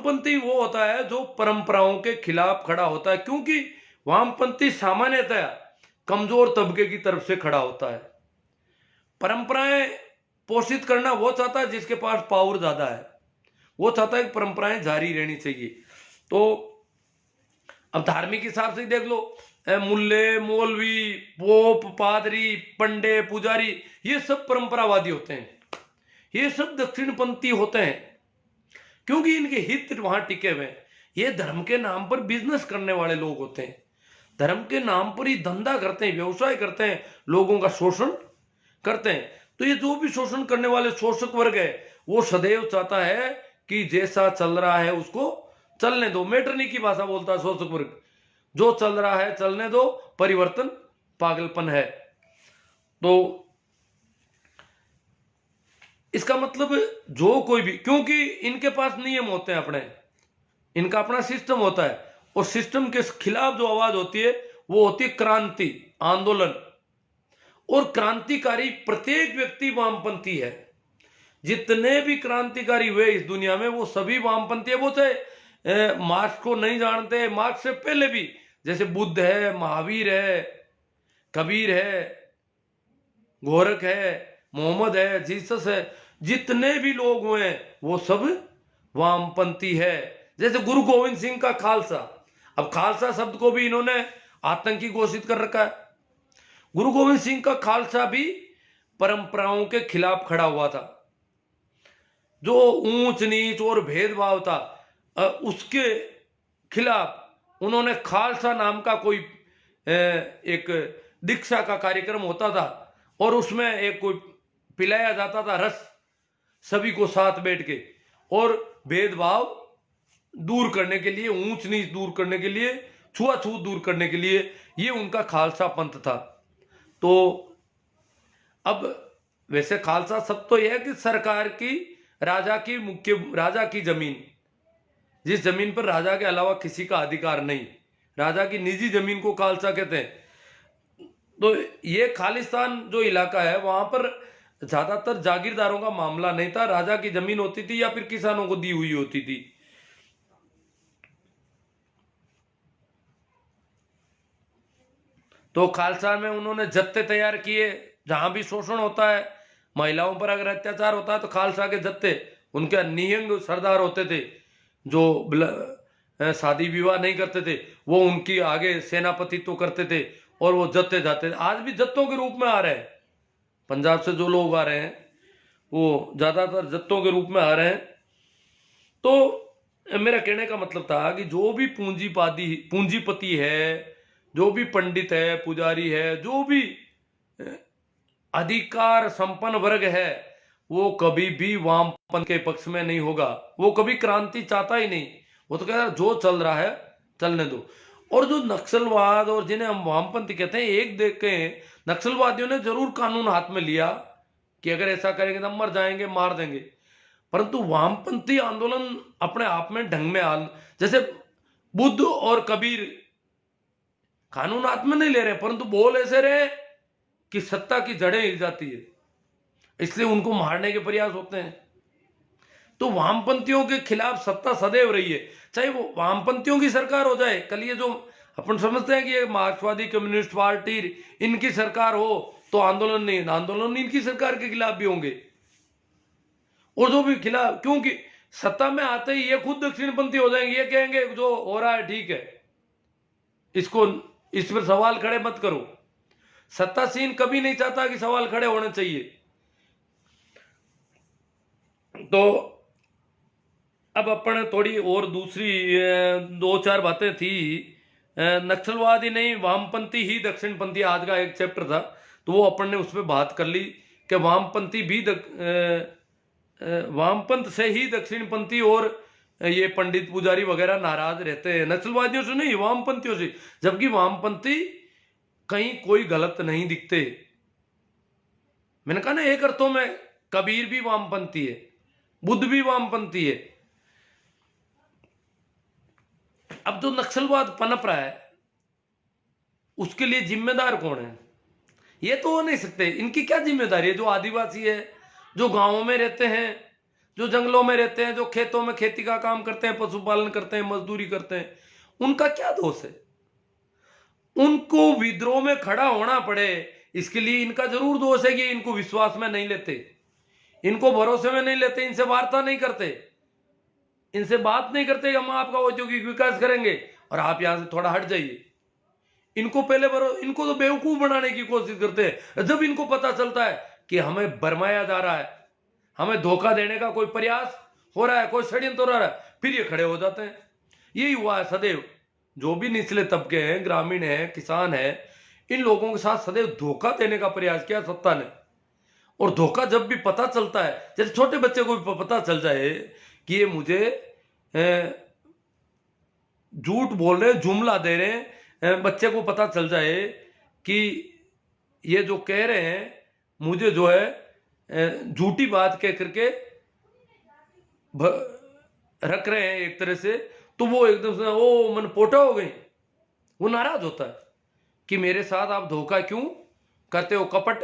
वामपंथी वो होता है जो परंपराओं के खिलाफ खड़ा होता है, क्योंकि वामपंथी सामान्यतः कमजोर तबके की तरफ से खड़ा होता है। परंपराएं पोषित करना वो चाहता है जिसके पास पावर ज्यादा है, वो चाहता है कि परंपराएं जारी रहनी चाहिए। तो अब धार्मिक हिसाब से देख लो, मुल्ले, मौलवी, पोप, पादरी, पंडे, पुजारी, ये सब परंपरावादी होते हैं, ये सब दक्षिणपंथी होते हैं, क्योंकि इनके हित वहां टिके हुए हैं। ये धर्म के नाम पर बिजनेस करने वाले लोग होते हैं, धर्म के नाम पर ही धंधा करते हैं, व्यवसाय करते हैं, लोगों का शोषण करते हैं। तो ये जो भी शोषण करने वाले शोषक वर्ग है, वो सदैव चाहता है कि जैसा चल रहा है उसको चलने दो। मेटरनी की भाषा बोलता है शोषक वर्ग, जो चल रहा है चलने दो, परिवर्तन पागलपन है। तो इसका मतलब जो कोई भी, क्योंकि इनके पास नियम होते हैं अपने, इनका अपना सिस्टम होता है, और सिस्टम के खिलाफ जो आवाज होती है वो होती है क्रांति, आंदोलन। और क्रांतिकारी प्रत्येक व्यक्ति वामपंथी है। जितने भी क्रांतिकारी हुए इस दुनिया में वो सभी वामपंथी है। वो चाहे मार्क्स को नहीं जानते, मार्क्स से पहले भी, जैसे बुद्ध है, महावीर है, कबीर है, गोरख है, मोहम्मद है, जीसस है, जितने भी लोग हुए वो सब वामपंथी है। जैसे गुरु गोविंद सिंह का खालसा, अब खालसा शब्द को भी इन्होंने आतंकी घोषित कर रखा है। गुरु गोविंद सिंह का खालसा भी परंपराओं के खिलाफ खड़ा हुआ था। जो ऊंच नीच और भेदभाव था उसके खिलाफ उन्होंने खालसा नाम का कोई एक दीक्षा का कार्यक्रम होता था, और उसमें एक कोई पिलाया जाता था रस, सभी को साथ बैठ के, और भेदभाव दूर करने के लिए, ऊंच नीच दूर करने के लिए, छुआछूत दूर करने के लिए, ये उनका खालसा पंथ था। तो अब वैसे खालसा सब तो यह है कि सरकार की, राजा की, मुख्य राजा की जमीन, जिस जमीन पर राजा के अलावा किसी का अधिकार नहीं, राजा की निजी जमीन को खालसा कहते हैं। तो ये खालिस्तान जो इलाका है वहां पर ज्यादातर जागीरदारों का मामला नहीं था, राजा की जमीन होती थी या फिर किसानों को दी हुई होती थी। तो खालसा में उन्होंने जत्थे तैयार किए, जहां भी शोषण होता है, महिलाओं पर अगर अत्याचार होता है तो खालसा के जत्थे, उनके निहंग सरदार होते थे जो शादी विवाह नहीं करते थे, वो उनकी आगे सेनापतित्व करते थे, और वो जत्थे जाते थे। आज भी जत्थों के रूप में आ रहे हैं, पंजाब से जो लोग आ रहे हैं वो ज्यादातर जत्थों के रूप में आ रहे हैं। तो मेरा कहने का मतलब था कि जो भी पूंजीपति है, जो भी पंडित है, पुजारी है, जो भी अधिकार संपन्न वर्ग है, वो कभी भी वामपंथ के पक्ष में नहीं होगा। वो कभी क्रांति चाहता ही नहीं, वो तो कहता है जो चल रहा है चलने दो। और जो नक्सलवाद और जिन्हें हम वामपंथी कहते हैं, एक देख के नक्सलवादियों ने जरूर कानून हाथ में लिया कि अगर ऐसा करेंगे तो हम मर जाएंगे, मार देंगे, परंतु वामपंथी आंदोलन अपने आप में ढंग में जैसे बुद्ध और कबीर कानून हाथ में नहीं ले रहे, परंतु बोल ऐसे रहे कि सत्ता की जड़ें हिल जाती है, इसलिए उनको मारने के प्रयास होते हैं। तो वामपंथियों के खिलाफ सत्ता सदैव रही है, चाहे वो वामपंथियों की सरकार हो जाए। कल ये जो अपन समझते हैं कि ये मार्क्सवादी कम्युनिस्ट पार्टी इनकी सरकार हो तो आंदोलन नहीं, आंदोलन इनकी सरकार के खिलाफ भी होंगे, और जो भी खिलाफ, क्योंकि सत्ता में आते ही ये खुद दक्षिणपंथी हो जाएंगे, ये कहेंगे जो हो रहा है ठीक है, इसको इस पर सवाल खड़े मत करो। सत्तासीन कभी नहीं चाहता कि सवाल खड़े होने चाहिए। तो अब अपन थोड़ी और दूसरी दो चार बातें थी, नक्सलवादी नहीं वामपंथी ही दक्षिणपंथी, आज का एक चैप्टर था, तो वो अपन ने उस पर बात कर ली कि वामपंथी भी वामपंथ से ही दक्षिणपंथी और ये पंडित पुजारी वगैरह नाराज रहते हैं, नक्सलवादियों से नहीं, वामपंथियों से, जबकि वामपंथी कहीं कोई गलत नहीं दिखते। मैंने कहा ना, एक अर्थों में कबीर भी वामपंथी है, बुद्ध भी वामपंथी है। अब जो नक्सलवाद पनप रहा है उसके लिए जिम्मेदार कौन है? ये तो हो नहीं सकते, इनकी क्या जिम्मेदारी है? जो आदिवासी है, जो गांवों में रहते हैं, जो जंगलों में रहते हैं, जो खेतों में खेती का काम करते हैं, पशुपालन करते हैं, मजदूरी करते हैं, उनका क्या दोष है? उनको विद्रोह में खड़ा होना पड़े, इसके लिए इनका जरूर दोष है कि इनको विश्वास में नहीं लेते, इनको भरोसे में नहीं लेते, इनसे वार्ता नहीं करते, इनसे बात नहीं करते कि हम आपका औद्योगिक विकास करेंगे और आप यहां से थोड़ा हट जाइए। इनको पहले इनको तो बेवकूफ बनाने की कोशिश करते हैं। जब इनको पता चलता है कि हमें भरमाया जा रहा है, हमें धोखा देने का कोई प्रयास हो रहा है, कोई षड्यंत्र हो रहा है, फिर ये खड़े हो जाते हैं। यही हुआ है सदैव। जो भी निचले तबके हैं, ग्रामीण है, किसान है, इन लोगों के साथ सदैव धोखा देने का प्रयास किया सत्ता ने। और धोखा जब भी पता चलता है, जैसे छोटे बच्चे को भी पता चल जाए कि ये मुझे झूठ बोल रहे, जुमला दे रहे हैं, बच्चे को पता चल जाए कि ये जो कह रहे हैं मुझे जो है झूठी बात कह करके रख रहे हैं एक तरह से, तो वो एकदम से ओ मन पोटा हो गई, वो नाराज होता है कि मेरे साथ आप धोखा क्यों करते हो, कपट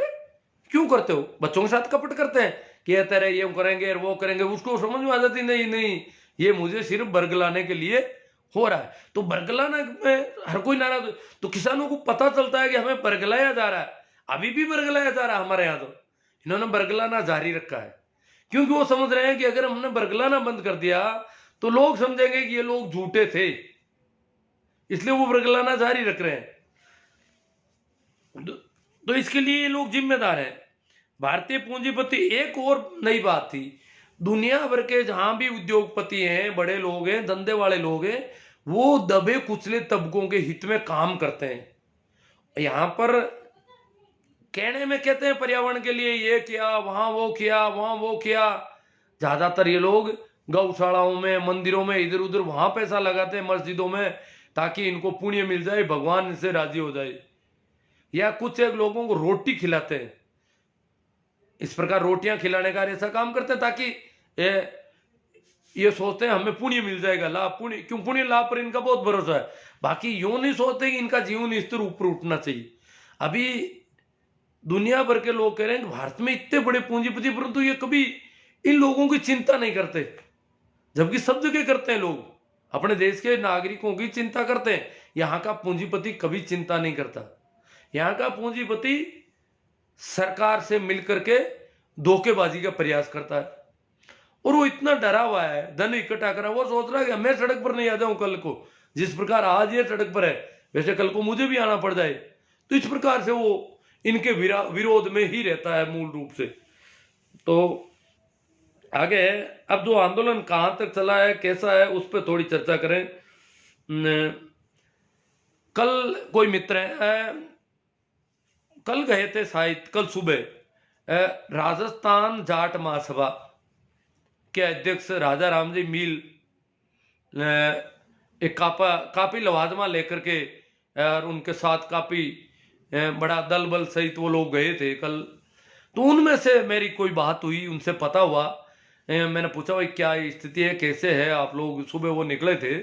क्यों करते हो? बच्चों के साथ कपट करते हैं कि ये तेरे ये करेंगे और वो करेंगे, उसको समझ में आ जाती नहीं नहीं ये मुझे सिर्फ बरगलाने के लिए हो रहा है। तो बरगलाना में हर कोई नाराज, तो किसानों को पता चलता है कि हमें बरगलाया जा रहा है, अभी भी बरगलाया जा रहा है हमारे यहाँ। तो इन्होंने बरगलाना जारी रखा है क्योंकि वो समझ रहे हैं कि अगर हमने बरगलाना बंद कर दिया तो लोग समझेंगे कि ये लोग झूठे थे, इसलिए वो बरगलाना जारी रख रहे हैं। तो इसके लिए ये लोग जिम्मेदार हैं। भारतीय पूंजीपति, एक और नई बात थी, दुनिया भर के जहां भी उद्योगपति हैं, बड़े लोग हैं, धंधे वाले लोग हैं, वो दबे कुचले तबकों के हित में काम करते हैं। यहां पर कहने में कहते हैं पर्यावरण के लिए ये किया, वहां वो किया, वहां वो किया, ज्यादातर ये लोग गौशालाओं में, मंदिरों में, इधर उधर वहां पैसा लगाते हैं, मस्जिदों में, ताकि इनको पुण्य मिल जाए, भगवान इनसे राजी हो जाए। या कुछ एक लोगों को रोटी खिलाते हैं, इस प्रकार रोटियां खिलाने का ऐसा काम करते हैं ताकि ये सोचते हैं हमें पुण्य मिल जाएगा, लाभ, पुण्य, क्यों पुण्य लाभ पर इनका बहुत भरोसा है। बाकी यूं नहीं सोचते कि इनका जीवन स्तर ऊपर उठना चाहिए। अभी दुनिया भर के लोग कह रहे हैं कि भारत में इतने बड़े पूंजीपति, परंतु ये कभी इन लोगों की चिंता नहीं करते, जबकि सब जगह करते हैं लोग, अपने देश के नागरिकों की चिंता करते हैं। यहां का पूंजीपति कभी चिंता नहीं करता। यहां का पूंजीपति सरकार से मिलकर के धोखेबाजी का प्रयास करता है, और वो इतना डरा हुआ है, धन इकट्ठा करा, वो सोच रहा है कि मैं सड़क पर नहीं आ जाऊं कल को, जिस प्रकार आज ये सड़क पर है वैसे कल को मुझे भी आना पड़ जाए। तो इस प्रकार से वो इनके विरोध में ही रहता है मूल रूप से। तो आगे है, अब जो आंदोलन कहां तक चला है, कैसा है, उस पर थोड़ी चर्चा करें। कल कोई मित्र है, कल गए थे शायद, कल सुबह राजस्थान जाट महासभा के अध्यक्ष राजा राम जी मील एक काफी लवाजमा लेकर के और उनके साथ काफी बड़ा दल बल सहित वो लोग गए थे कल। तो उनमें से मेरी कोई बात हुई, उनसे पता हुआ, मैंने पूछा भाई क्या स्थिति है, कैसे है आप लोग, सुबह वो निकले थे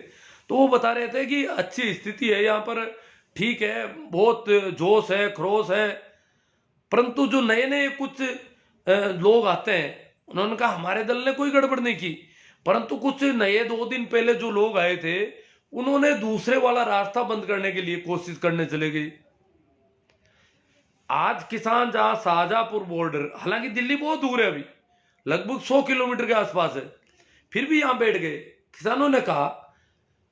तो वो बता रहे थे कि अच्छी स्थिति है यहाँ पर, ठीक है, बहुत जोश है, खरोश है, परंतु जो नए नए कुछ लोग आते हैं, उन्होंने कहा हमारे दल ने कोई गड़बड़ नहीं की, परंतु कुछ नए 2 दिन पहले जो लोग आए थे उन्होंने दूसरे वाला रास्ता बंद करने के लिए कोशिश करने चले गए। आज किसान जहां शाहजहांपुर बॉर्डर, हालांकि दिल्ली बहुत दूर है, अभी लगभग 100 किलोमीटर के आसपास है, फिर भी यहां बैठ गए। किसानों ने कहा,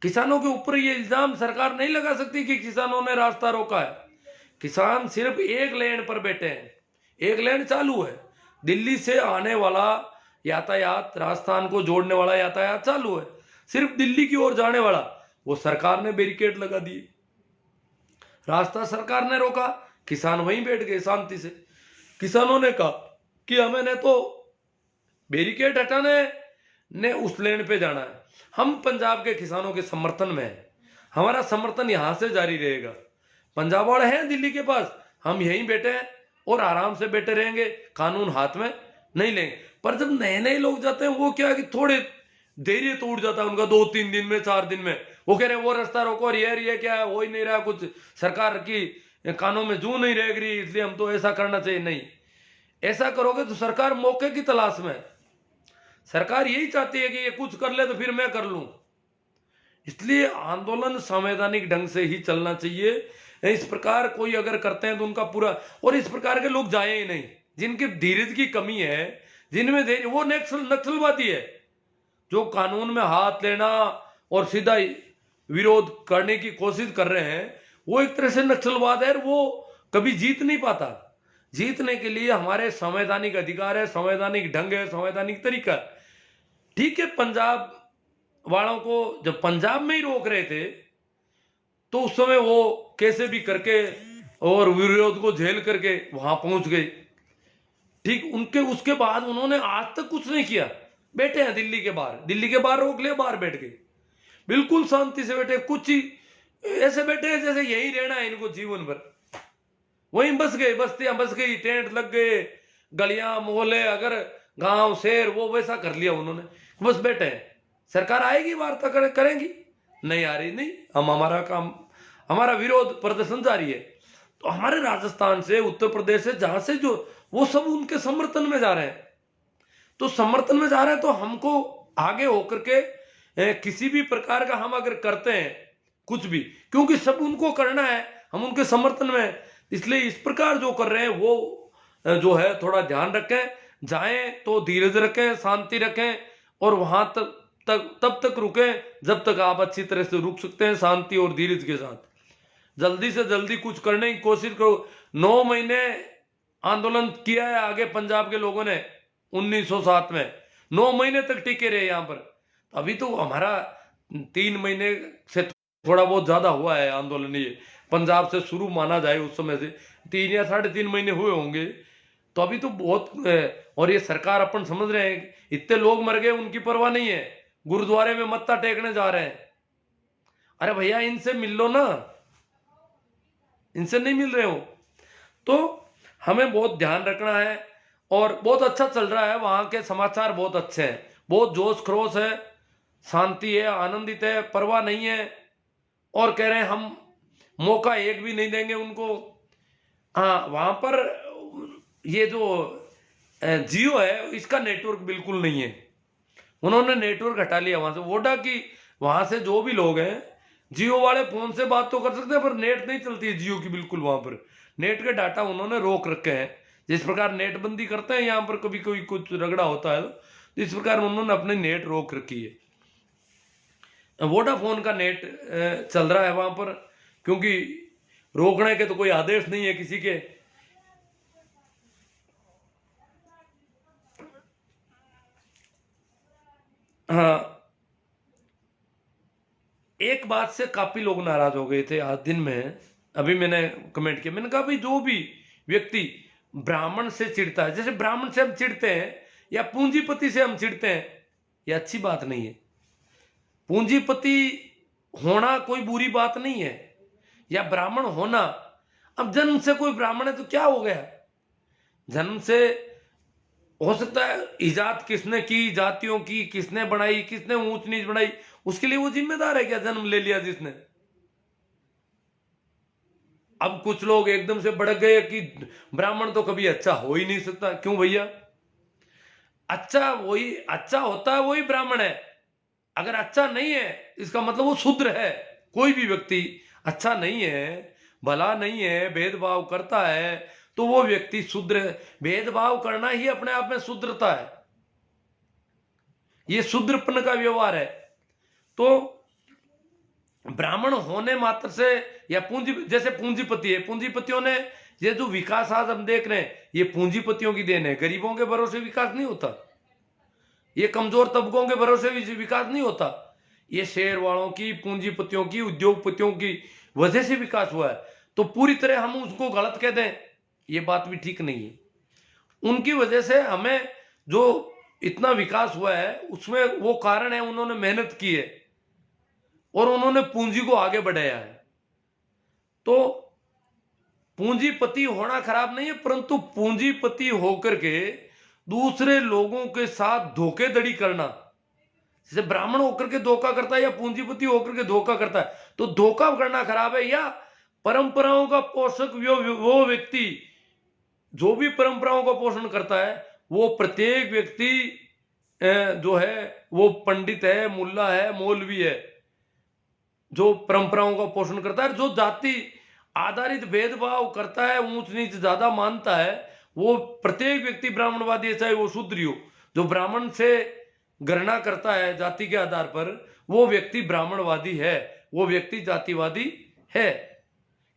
किसानों के ऊपर ये इल्जाम सरकार नहीं लगा सकती कि किसानों ने रास्ता रोका है। किसान सिर्फ एक लेन पर बैठे हैं, एक लेन चालू है, दिल्ली से आने वाला यातायात, राजस्थान को जोड़ने वाला यातायात चालू है, सिर्फ दिल्ली की ओर जाने वाला वो सरकार ने बैरिकेड लगा दिए, रास्ता सरकार ने रोका, किसान वहीं बैठ गए शांति से। किसानों ने कहा कि हमें ने तो बैरिकेड हटाने ने उस लेन पे जाना है, हम पंजाब के किसानों के समर्थन में हैं, हमारा समर्थन यहां से जारी रहेगा, पंजाब वाले हैं दिल्ली के पास, हम यहीं बैठे हैं और आराम से बैठे रहेंगे, कानून हाथ में नहीं लेंगे। पर जब नए नए लोग जाते हैं, वो क्या कि थोड़े धैर्य टूट जाता है उनका, 2-3 दिन में, 4 दिन में, वो कह रहे हैं वो रास्ता रोको, और ये क्या है, हो ही नहीं रहा कुछ, सरकार की कानों में जू नहीं रह रही, इसलिए हम तो ऐसा करना चाहिए। नहीं, ऐसा करोगे तो सरकार मौके की तलाश में, सरकार यही चाहती है कि ये कुछ कर ले तो फिर मैं कर लूं। इसलिए आंदोलन संवैधानिक ढंग से ही चलना चाहिए। इस प्रकार कोई अगर करते हैं तो उनका पूरा, और इस प्रकार के लोग जाए ही नहीं जिनकी धीरज की कमी है, जिनमें धैर्य, वो नक्सलवादी है। जो कानून में हाथ लेना और सीधा विरोध करने की कोशिश कर रहे हैं, वो एक तरह से नक्सलवाद है, वो कभी जीत नहीं पाता। जीतने के लिए हमारे संवैधानिक अधिकार है, संवैधानिक ढंग है, संवैधानिक तरीका। ठीक है, पंजाब वालों को जब पंजाब में ही रोक रहे थे तो उस समय वो कैसे भी करके और विरोध को झेल करके वहां पहुंच गए। ठीक, उनके उसके बाद उन्होंने आज तक कुछ नहीं किया। बैठे हैं दिल्ली के बाहर रोक लिया, बाहर बैठ गए, बिल्कुल शांति से बैठे, कुछ ही ऐसे बैठे हैं जैसे यही रहना है इनको जीवन भर। वहीं बस गए, बस्तियां बस गई, टेंट लग गए, गलियां मोहल्ले अगर गांव शहर वो वैसा कर लिया उन्होंने, बस बैठे हैं। सरकार आएगी, वार्ता करेंगी, नहीं आ रही, नहीं, हम हमारा काम, हमारा विरोध प्रदर्शन जारी है। तो हमारे राजस्थान से, उत्तर प्रदेश से, जहां से जो वो सब उनके समर्थन में जा रहे हैं, तो समर्थन में जा रहे हैं तो हमको आगे होकर के किसी भी प्रकार का हम अगर करते हैं कुछ भी, क्योंकि सब उनको करना है, हम उनके समर्थन में, इसलिए इस प्रकार जो कर रहे हैं वो जो है थोड़ा ध्यान रखें। जाएं तो धीरज रखें, शांति रखें, और वहां तब तक रुकें जब तक आप अच्छी तरह से रुक सकते हैं, शांति और धीरज के साथ। जल्दी से जल्दी कुछ करने की कोशिश करो। 9 महीने आंदोलन किया है आगे पंजाब के लोगों ने 1907 में, 9 महीने तक टिके रहे यहां पर। अभी तो हमारा 3 महीने से थोड़ा बहुत ज्यादा हुआ है आंदोलन, ये पंजाब से शुरू माना जाए उस समय से 3 या 3.5 महीने हुए होंगे, तो अभी तो बहुत। और ये सरकार अपन समझ रहे हैं इतने लोग मर गए, उनकी परवाह नहीं है, गुरुद्वारे में मत्था टेकने जा रहे हैं। अरे भैया इनसे मिल लो ना, इनसे नहीं मिल रहे हो। तो हमें बहुत ध्यान रखना है, और बहुत अच्छा चल रहा है, वहां के समाचार बहुत अच्छे हैं, बहुत जोश खरोश है, शांति है, आनंदित है, परवाह नहीं है, और कह रहे हैं हम मौका एक भी नहीं देंगे उनको। हाँ, वहां पर ये जो जियो है इसका नेटवर्क बिल्कुल नहीं है, उन्होंने नेटवर्क हटा लिया वहां से। वोडा की वहां से जो भी लोग हैं, जियो वाले फोन से बात तो कर सकते हैं, पर नेट नहीं चलती है जियो की बिल्कुल, वहां पर नेट के डाटा उन्होंने रोक रखे हैं। जिस प्रकार नेट बंदी करते हैं यहाँ पर, कभी कोई कुछ रगड़ा होता है तो इस प्रकार उन्होंने अपनी नेट रोक रखी है। वोडाफोन का नेट चल रहा है वहां पर, क्योंकि रोकने के तो कोई आदेश नहीं है किसी के। हाँ, एक बात से काफी लोग नाराज हो गए थे आज दिन में, अभी मैंने कमेंट किया, मैंने कहा भाई जो भी व्यक्ति ब्राह्मण से चिढ़ता है, जैसे ब्राह्मण से हम चिढ़ते हैं या पूंजीपति से हम चिढ़ते हैं, ये अच्छी बात नहीं है। पूंजीपति होना कोई बुरी बात नहीं है, या ब्राह्मण होना, अब जन्म से कोई ब्राह्मण है तो क्या हो गया, जन्म से हो सकता है इजाद किसने की, जातियों की किसने बनाई, किसने ऊंच नीच बनाई, उसके लिए वो जिम्मेदार है क्या, जन्म ले लिया जिसने। अब कुछ लोग एकदम से भड़क गए कि ब्राह्मण तो कभी अच्छा हो ही नहीं सकता। क्यों भैया, अच्छा होता है वही ब्राह्मण है। अगर अच्छा नहीं है इसका मतलब वो शूद्र है। कोई भी व्यक्ति अच्छा नहीं है, भला नहीं है, भेदभाव करता है, तो वो व्यक्ति शूद्र है। भेदभाव करना ही अपने आप में शूद्रता है, ये शूद्रपन का व्यवहार है। तो ब्राह्मण होने मात्र से, या जैसे पूंजीपति है, पूंजीपतियों ने ये जो विकास आज हम देख रहे हैं, ये पूंजीपतियों की देन है। गरीबों के भरोसे विकास नहीं होता, ये कमजोर तबकों के भरोसे विकास नहीं होता, ये शेयर वालों की, पूंजीपतियों की, उद्योगपतियों की वजह से विकास हुआ है। तो पूरी तरह हम उसको गलत कह दें, ये बात भी ठीक नहीं है। उनकी वजह से हमें जो इतना विकास हुआ है उसमें वो कारण है, उन्होंने मेहनत की है और उन्होंने पूंजी को आगे बढ़ाया है। तो पूंजीपति होना खराब नहीं है, परंतु पूंजीपति होकर के दूसरे लोगों के साथ धोखेधड़ी करना, जैसे ब्राह्मण होकर के धोखा करता है या पूंजीपति होकर के धोखा करता है, तो धोखा करना खराब है। या परंपराओं का पोषक वो व्यक्ति जो भी परंपराओं का पोषण करता है, वो प्रत्येक व्यक्ति जो है वो पंडित है, मुल्ला है, मौलवी है, जो परंपराओं का पोषण करता है, जो जाति आधारित भेदभाव करता है, ऊंच नीच ज्यादा मानता है, वो प्रत्येक व्यक्ति ब्राह्मणवादी है, चाहे वो शूद्री हो। जो ब्राह्मण से गणना करता है जाति के आधार पर, वो व्यक्ति ब्राह्मणवादी है, वो व्यक्ति जातिवादी है,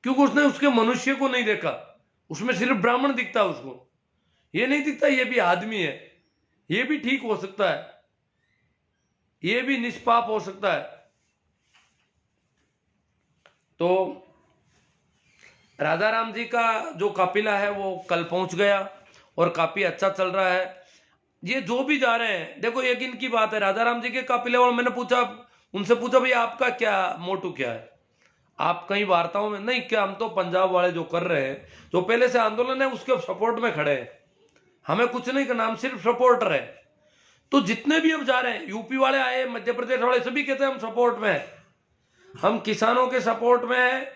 क्योंकि उसने उसके मनुष्य को नहीं देखा, उसमें सिर्फ ब्राह्मण दिखता है, उसको ये नहीं दिखता ये भी आदमी है, ये भी ठीक हो सकता है, ये भी निष्पाप हो सकता है। तो राधा राम जी का जो काफिला है वो कल पहुंच गया और काफी अच्छा चल रहा है। ये जो भी जा रहे हैं, देखो एक इनकी बात है, राधा राम जी के काफिले, और मैंने पूछा, उनसे पूछा भाई आपका क्या मोटू क्या है, आप कई वार्ताओं में, नहीं क्या हम तो पंजाब वाले जो कर रहे हैं, जो पहले से आंदोलन है उसके सपोर्ट में खड़े हैं, हमें कुछ नहीं करना, हम सिर्फ सपोर्टर है। तो जितने भी अब जा रहे हैं, यूपी वाले आए, मध्य प्रदेश वाले, सभी कहते हैं हम सपोर्ट में हैं, हम किसानों के सपोर्ट में हैं,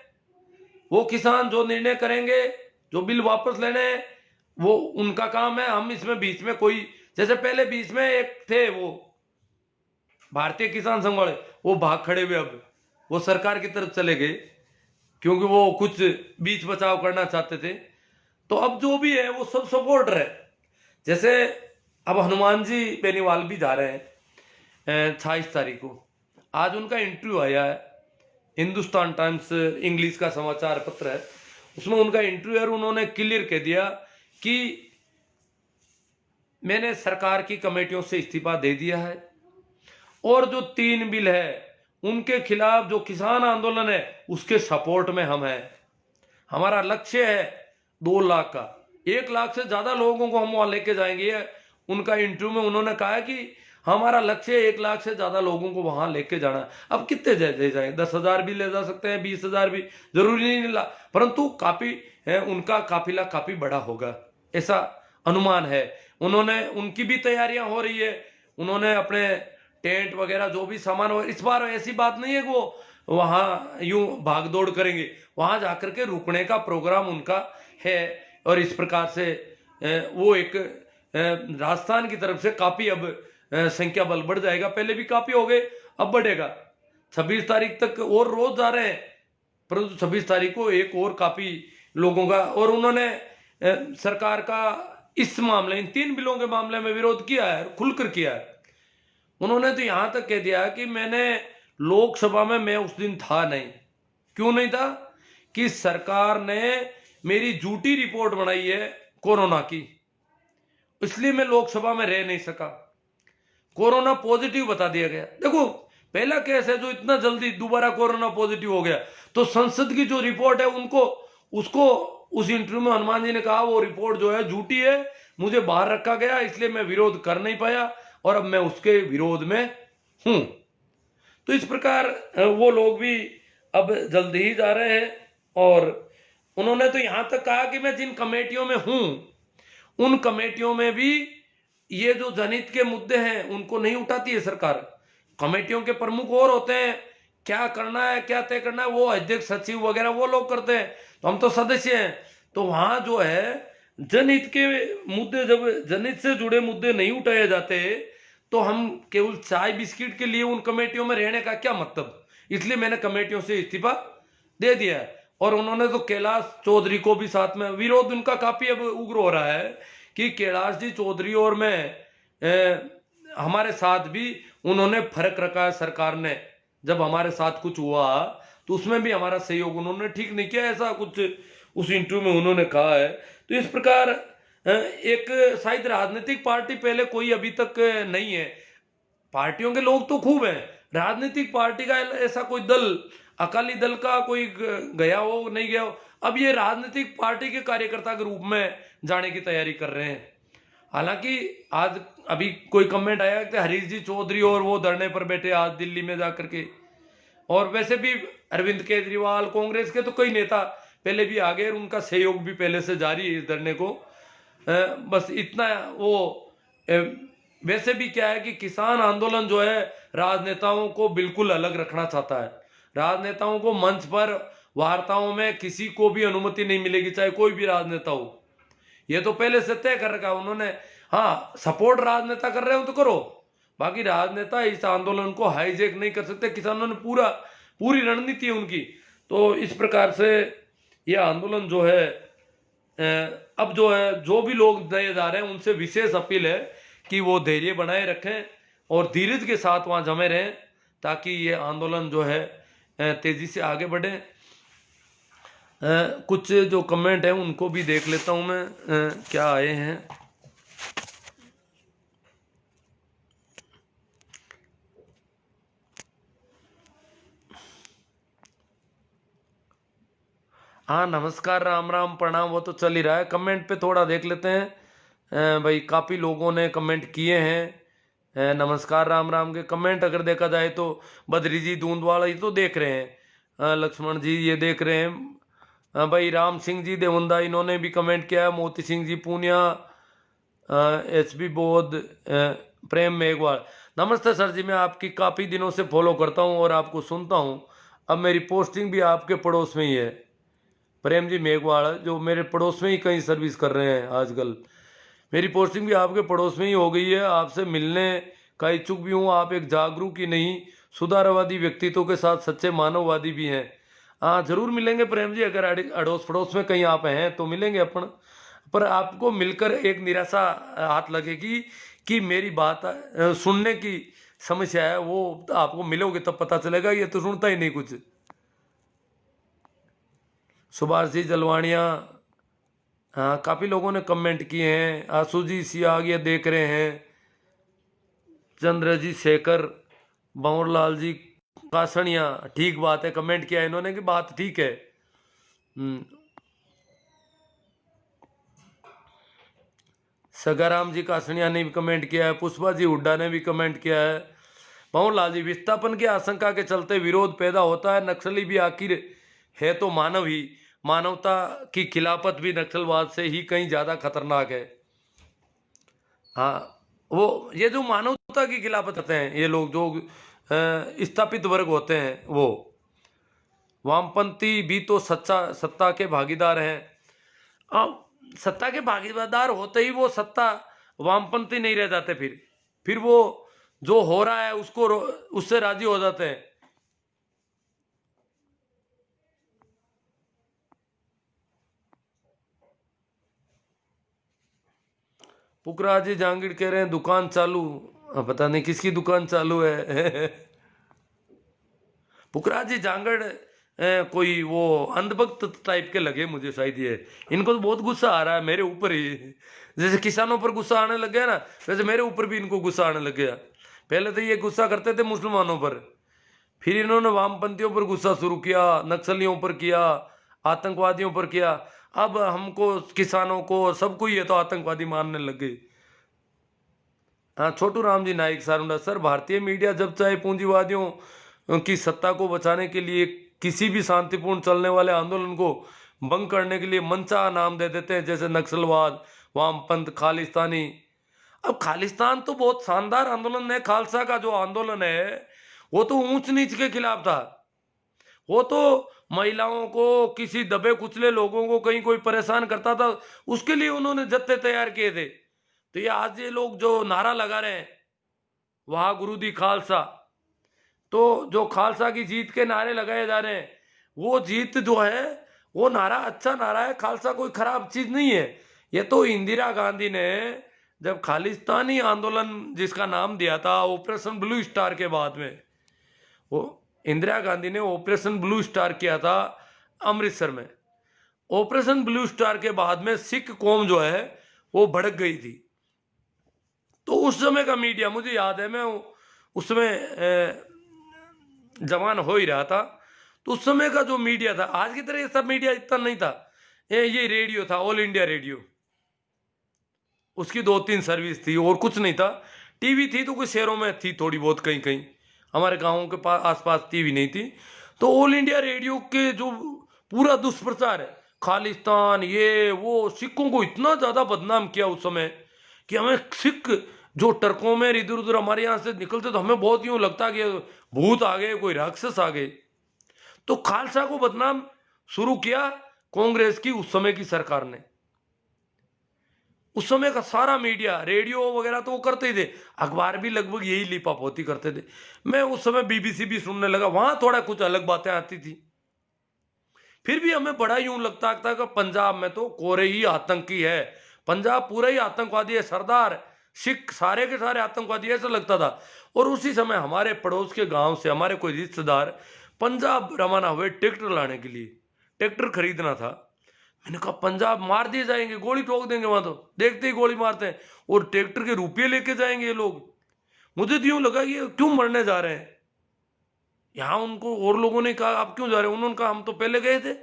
वो किसान जो निर्णय करेंगे, जो बिल वापस लेने हैं, वो उनका काम है, हम इसमें बीच में कोई, जैसे पहले बीच में एक थे वो भारतीय किसान संघ वाले, वो भाग खड़े हुए, अब वो सरकार की तरफ चले गए, क्योंकि वो कुछ बीच बचाव करना चाहते थे। तो अब जो भी है वो सब सपोर्टर है। जैसे अब हनुमान जी बेनीवाल भी जा रहे हैं 28 तारीख को, आज उनका इंटरव्यू आया है, हिंदुस्तान टाइम्स इंग्लिश का समाचार पत्र है, उसमें उनका इंटरव्यू है, उन्होंने क्लियर कह दिया कि मैंने सरकार की कमेटियों से इस्तीफा दे दिया है, और जो 3 बिल है उनके खिलाफ जो किसान आंदोलन है उसके सपोर्ट में हम हैं। हमारा लक्ष्य है 2 लाख का, 1 लाख से ज्यादा लोगों को हम वहां लेके जाएंगे। उनका इंटरव्यू में उन्होंने कहा कि हमारा लक्ष्य 1 लाख से ज्यादा लोगों को वहां लेके जाना। अब कितने ले जाएंगे, 10,000 भी ले जा सकते हैं, 20,000 भी, जरूरी नहीं ला, परंतु काफी उनका काफिला काफी बड़ा होगा, ऐसा अनुमान है। उन्होंने, उनकी भी तैयारियां हो रही है, उन्होंने अपने टेंट वगैरह जो भी सामान हो, इस बार ऐसी बात नहीं है कि वो वहां यूं भाग दौड़ करेंगे, वहां जाकर के रुकने का प्रोग्राम उनका है। और इस प्रकार से वो एक राजस्थान की तरफ से काफी अब संख्या बल बढ़ जाएगा, पहले भी काफी हो गए, अब बढ़ेगा। 26 तारीख तक और रोज जा रहे हैं, परंतु 26 तारीख को एक और काफी लोगों का, और उन्होंने सरकार का इस मामले, इन 3 बिलों के मामले में विरोध किया है, खुलकर किया है। उन्होंने तो यहां तक कह दिया कि मैंने लोकसभा में, मैं उस दिन था नहीं, क्यों नहीं था, कि सरकार ने मेरी झूठी रिपोर्ट बनाई है कोरोना की, इसलिए मैं लोकसभा में रह नहीं सका, कोरोना पॉजिटिव बता दिया गया। देखो पहला केस है जो इतना जल्दी दोबारा कोरोना पॉजिटिव हो गया, तो संसद की जो रिपोर्ट है उनको, उसको, उस इंटरव्यू में हनुमान जी ने कहा वो रिपोर्ट जो है झूठी है, मुझे बाहर रखा गया, इसलिए मैं विरोध कर नहीं पाया, और अब मैं उसके विरोध में हूं। तो इस प्रकार वो लोग भी अब जल्दी ही जा रहे हैं, और उन्होंने तो यहां तक कहा कि मैं जिन कमेटियों में हूं, उन कमेटियों में भी ये जो जनहित के मुद्दे हैं उनको नहीं उठाती है सरकार। कमेटियों के प्रमुख और होते हैं, क्या करना है, क्या तय करना है, वो अध्यक्ष, सचिव वगैरह वो लोग करते हैं, तो हम तो सदस्य हैं। तो वहां जो है जनहित के मुद्दे, जब जनहित से जुड़े मुद्दे नहीं उठाए जाते, तो हम केवल चाय बिस्किट के लिए उन कमेटियों में रहने का क्या मतलब, इसलिए मैंने कमेटियों से इस्तीफा दे दिया है। और उन्होंने तो कैलाश चौधरी को भी साथ में, विरोध उनका काफी अब उग्र हो रहा है कि कैलाश जी चौधरी और मैं हमारे साथ भी उन्होंने फर्क रखा है, सरकार ने जब हमारे साथ कुछ हुआ तो उसमें भी हमारा सहयोग उन्होंने ठीक नहीं किया, ऐसा कुछ उस इंटरव्यू में उन्होंने कहा है। तो इस प्रकार एक शायद राजनीतिक पार्टी पहले कोई अभी तक नहीं है, पार्टियों के लोग तो खूब हैं, राजनीतिक पार्टी का ऐसा कोई दल, अकाली दल का कोई गया हो नहीं गया हो, अब ये राजनीतिक पार्टी के कार्यकर्ता के रूप में जाने की तैयारी कर रहे हैं। हालांकि आज अभी कोई कमेंट आया कि हरीश जी चौधरी और वो धरने पर बैठे आज दिल्ली में जाकर के, और वैसे भी अरविंद केजरीवाल, कांग्रेस के तो कई नेता पहले भी आ गए, और उनका सहयोग भी पहले से जारी है इस धरने को। बस इतना वो, वैसे भी क्या है कि किसान आंदोलन जो है राजनेताओं को बिल्कुल अलग रखना चाहता है, राजनेताओं को मंच पर वार्ताओं में किसी को भी अनुमति नहीं मिलेगी, चाहे कोई भी राजनेता हो, ये तो पहले से तय कर रखा उन्होंने। हाँ, सपोर्ट राजनेता कर रहे हो तो करो, बाकी राजनेता इस आंदोलन को हाईजेक नहीं कर सकते। किसानों ने पूरी रणनीति है उनकी। तो इस प्रकार से ये आंदोलन जो है अब जो है, जो भी लोग नए जा रहे हैं उनसे विशेष अपील है कि वो धैर्य बनाए रखें और धीरज के साथ वहां जमे रहें, ताकि ये आंदोलन जो है तेजी से आगे बढ़े। कुछ जो कमेंट है उनको भी देख लेता हूं मैं, क्या आए हैं। हाँ, नमस्कार, राम राम, प्रणाम, वो तो चल ही रहा है। कमेंट पे थोड़ा देख लेते हैं। भाई काफ़ी लोगों ने कमेंट किए हैं। नमस्कार राम राम के कमेंट अगर देखा जाए तो बद्री जी दूंदवाला ये तो देख रहे हैं, लक्ष्मण जी ये देख रहे हैं, भाई राम सिंह जी देवंदा इन्होंने भी कमेंट किया है, मोती सिंह जी पूनिया, एच बी बोध, प्रेम मेघवाल, नमस्ते सर जी, मैं आपकी काफ़ी दिनों से फॉलो करता हूँ और आपको सुनता हूँ। अब मेरी पोस्टिंग भी आपके पड़ोस में ही है। प्रेम जी मेघवाल जो मेरे पड़ोस में ही कहीं सर्विस कर रहे हैं आजकल, मेरी पोस्टिंग भी आपके पड़ोस में ही हो गई है। आपसे मिलने का इच्छुक भी हूँ। आप एक जागरूक ही नहीं सुधारवादी व्यक्तित्व के साथ सच्चे मानववादी भी हैं। हाँ, जरूर मिलेंगे प्रेम जी, अगर अड़ोस पड़ोस में कहीं आप हैं तो मिलेंगे अपन। पर आपको मिलकर एक निराशा हाथ लगेगी कि मेरी बात सुनने की समस्या है, वो आपको मिलोगे तब पता चलेगा, ये तो सुनता ही नहीं कुछ। सुभाष जी जलवाणिया, हाँ काफ़ी लोगों ने कमेंट किए हैं। आसू जी सियागिया देख रहे हैं, चंद्र जी शेखर, बावरलाल जी कासनिया, ठीक बात है, कमेंट किया इन्होंने कि बात ठीक है। सगाराम जी कासनिया ने भी कमेंट किया है, पुष्पा जी हुड्डा ने भी कमेंट किया है। बावरलाल जी, विस्थापन की आशंका के चलते विरोध पैदा होता है, नक्सली भी आखिर है तो मानव ही, मानवता की खिलाफत भी नक्सलवाद से ही कहीं ज्यादा खतरनाक है। हाँ, वो ये जो मानवता की खिलाफत करते हैं ये लोग, जो स्थापित वर्ग होते हैं, वो वामपंथी भी तो सत्ता के भागीदार हैं। अब सत्ता के भागीदार होते ही वो सत्ता वामपंथी नहीं रह जाते, फिर वो जो हो रहा है उसको उससे राजी हो जाते हैं। पुखराज जी जहांगीर कह रहे हैं दुकान चालू, पता नहीं किसकी दुकान चालू है। पुखराज जी जहांगीर कोई वो अंधभक्त टाइप के लगे मुझे, शायद ये इनको तो बहुत गुस्सा आ रहा है मेरे ऊपर ही। जैसे किसानों पर गुस्सा आने लग गया ना, वैसे मेरे ऊपर भी इनको गुस्सा आने लग गया। पहले तो ये गुस्सा करते थे मुसलमानों पर, फिर इन्होंने वामपंथियों पर गुस्सा शुरू किया, नक्सलियों पर किया, आतंकवादियों पर किया, अब हमको किसानों को सबको ये तो आतंकवादी मानने लग गए। हाँ, छोटू राम जी नाइक सारुंडा, सर भारतीय मीडिया जब चाहे पूंजीवादियों की सत्ता को बचाने के लिए किसी भी शांतिपूर्ण चलने वाले आंदोलन को भंग करने के लिए मनचा नाम दे देते हैं, जैसे नक्सलवाद, वामपंथ, खालिस्तानी। अब खालिस्तान तो बहुत शानदार आंदोलन है। खालसा का जो आंदोलन है वो तो ऊंच नीच के खिलाफ था, वो तो महिलाओं को, किसी दबे कुचले लोगों को कहीं कोई परेशान करता था उसके लिए उन्होंने जत्थे तैयार किए थे। तो ये आज ये लोग जो नारा लगा रहे हैं वाह गुरु दी खालसा, तो जो खालसा की जीत के नारे लगाए जा रहे हैं, वो जीत जो है वो नारा अच्छा नारा है, खालसा कोई खराब चीज नहीं है। ये तो इंदिरा गांधी ने जब खालिस्तानी आंदोलन जिसका नाम दिया था ऑपरेशन ब्लू स्टार के बाद में, वो इंदिरा गांधी ने ऑपरेशन ब्लू स्टार किया था अमृतसर में। ऑपरेशन ब्लू स्टार के बाद में सिख कौम जो है वो भड़क गई थी। तो उस समय का मीडिया मुझे याद है, मैं उसमें जवान हो ही रहा था, तो उस समय का जो मीडिया था, आज की तरह ये सब मीडिया इतना नहीं था, ये रेडियो था, ऑल इंडिया रेडियो, उसकी 2-3 सर्विस थी और कुछ नहीं था। टीवी थी तो कुछ शहरों में थी थोड़ी बहुत, कहीं कहीं, हमारे गाँवों के पास आसपास टीवी नहीं थी। तो ऑल इंडिया रेडियो के जो पूरा दुष्प्रचार है, खालिस्तान ये वो, सिखों को इतना ज्यादा बदनाम किया उस समय कि हमें सिख जो टर्कों में इधर उधर हमारे यहाँ से निकलते तो हमें बहुत यूं लगता कि भूत आ गए, कोई राक्षस आ गए। तो खालसा को बदनाम शुरू किया कांग्रेस की उस समय की सरकार ने। उस समय का सारा मीडिया, रेडियो वगैरह तो वो करते ही थे, अखबार भी लगभग यही लिपापोती करते थे। मैं उस समय बीबीसी भी सुनने लगा, वहां थोड़ा कुछ अलग बातें आती थी। फिर भी हमें बड़ा यूं लगता था कि पंजाब में तो कोरे ही आतंकी है, पंजाब पूरा ही आतंकवादी है, सरदार सिख सारे के सारे आतंकवादी, ऐसा लगता था। और उसी समय हमारे पड़ोस के गांव से हमारे कोई रिश्तेदार पंजाब रवाना हुए ट्रैक्टर लाने के लिए, ट्रैक्टर खरीदना था। मैंने कहा पंजाब मार दिए जाएंगे, गोली ठोक देंगे वहां, तो देखते ही गोली मारते हैं, और ट्रैक्टर के रुपये लेके जाएंगे ये लोग। मुझे तो यूं लगा कि ये क्यों मरने जा रहे हैं यहाँ। उनको और लोगों ने कहा आप क्यों जा रहे हैं, उन्होंने कहा हम तो पहले गए थे,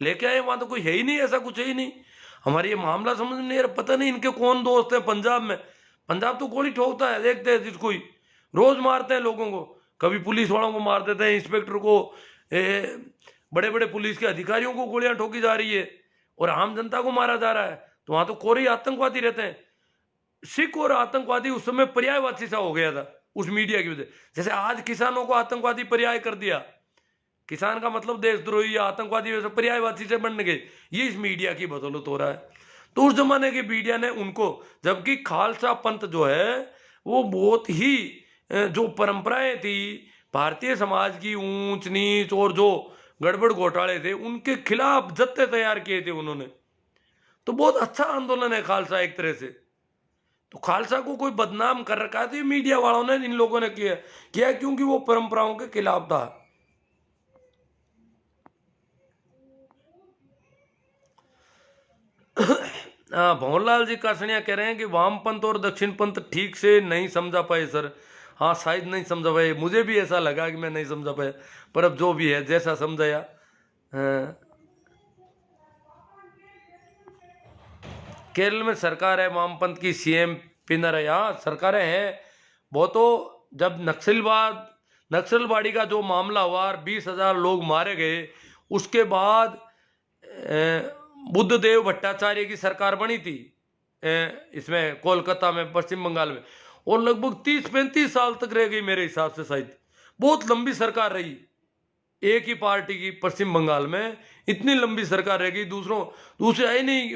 लेके आए, वहां तो कोई है ही नहीं, ऐसा कुछ है ही नहीं। हमारे ये मामला समझ में नहीं आ रहा, पता नहीं इनके कौन दोस्त है पंजाब में। पंजाब तो गोली ठोकता है, देखते हैं जिसको ही, रोज मारते हैं लोगों को, कभी पुलिस वालों को मार देते हैं, इंस्पेक्टर को, बड़े बड़े पुलिस के अधिकारियों को गोलियां ठोकी जा रही है, और आम जनता को मारा जा रहा है। तो वहां तो कोरे आतंकवादी रहते हैं। सिख और आतंकवादी उस समय पर्यायवाची सा हो गया था उस मीडिया की वजह। जैसे आज किसानों को आतंकवादी पर्याय कर दिया, किसान का मतलब देशद्रोही या आतंकवादी वैसे पर्यायवाची से बनने गए, ये इस मीडिया की बदौलत हो रहा है। तो उस जमाने के मीडिया ने उनको, जबकि खालसा पंथ जो है वो बहुत ही जो परंपराएं थी भारतीय समाज की, ऊंच नीच और जो गड़बड़ घोटाले थे, उनके खिलाफ जत्थे तैयार किए थे उन्होंने। तो बहुत अच्छा आंदोलन है खालसा एक तरह से। तो खालसा को कोई बदनाम कर रखा है तो ये मीडिया वालों ने, इन लोगों ने किया क्योंकि वो परंपराओं के खिलाफ था। भंवरलाल जी कासनिया कह रहे हैं कि वामपंथ और दक्षिणपंथ ठीक से नहीं समझा पाए सर। हाँ शायद नहीं समझा पाए, मुझे भी ऐसा लगा कि मैं नहीं समझा पाया, पर अब जो भी है जैसा समझाया। केरल में सरकार है वामपंथ की, सीएम पिनरई, हाँ सरकारें हैं वो। तो जब नक्सलवाड़ी का जो मामला हुआ, 20,000 लोग मारे गए, उसके बाद बुद्धदेव भट्टाचार्य की सरकार बनी थी इसमें कोलकाता में, पश्चिम बंगाल में, और लगभग 30-35 साल तक रह गई मेरे हिसाब से, शायद बहुत लंबी सरकार रही एक ही पार्टी की। पश्चिम बंगाल में इतनी लंबी सरकार रह गई, दूसरे आई नहीं।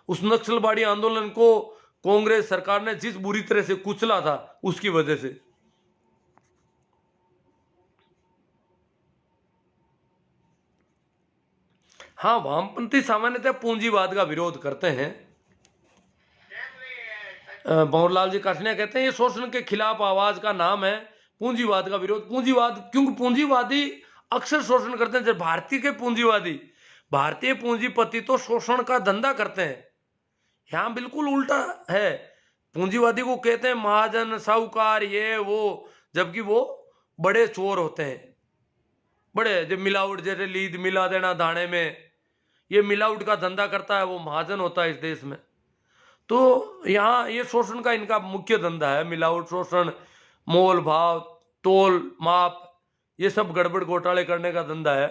उस नक्सलवाड़ी आंदोलन को कांग्रेस सरकार ने जिस बुरी तरह से कुचला था उसकी वजह से। हाँ वामपंथी सामान्यतः पूंजीवाद का विरोध करते हैं। भंवरलाल जी कासनिया कहते हैं ये शोषण के खिलाफ आवाज का नाम है, पूंजीवाद का विरोध। पूंजीवाद क्योंकि पूंजीवादी अक्सर शोषण करते हैं। जब भारतीय पूंजीपति तो शोषण का धंधा करते हैं, यहां बिल्कुल उल्टा है। पूंजीवादी को कहते हैं महाजन, साहूकार, ये वो, जबकि वो बड़े चोर होते हैं, बड़े जो मिलावट, जैसे लीद मिला देना दाने में, ये मिलावट का धंधा करता है, वो महाजन होता है इस देश में। तो यहाँ ये शोषण का इनका मुख्य धंधा है, मिलावट, शोषण, मोल भाव, तोल माप, ये सब गड़बड़ घोटाले करने का धंधा है।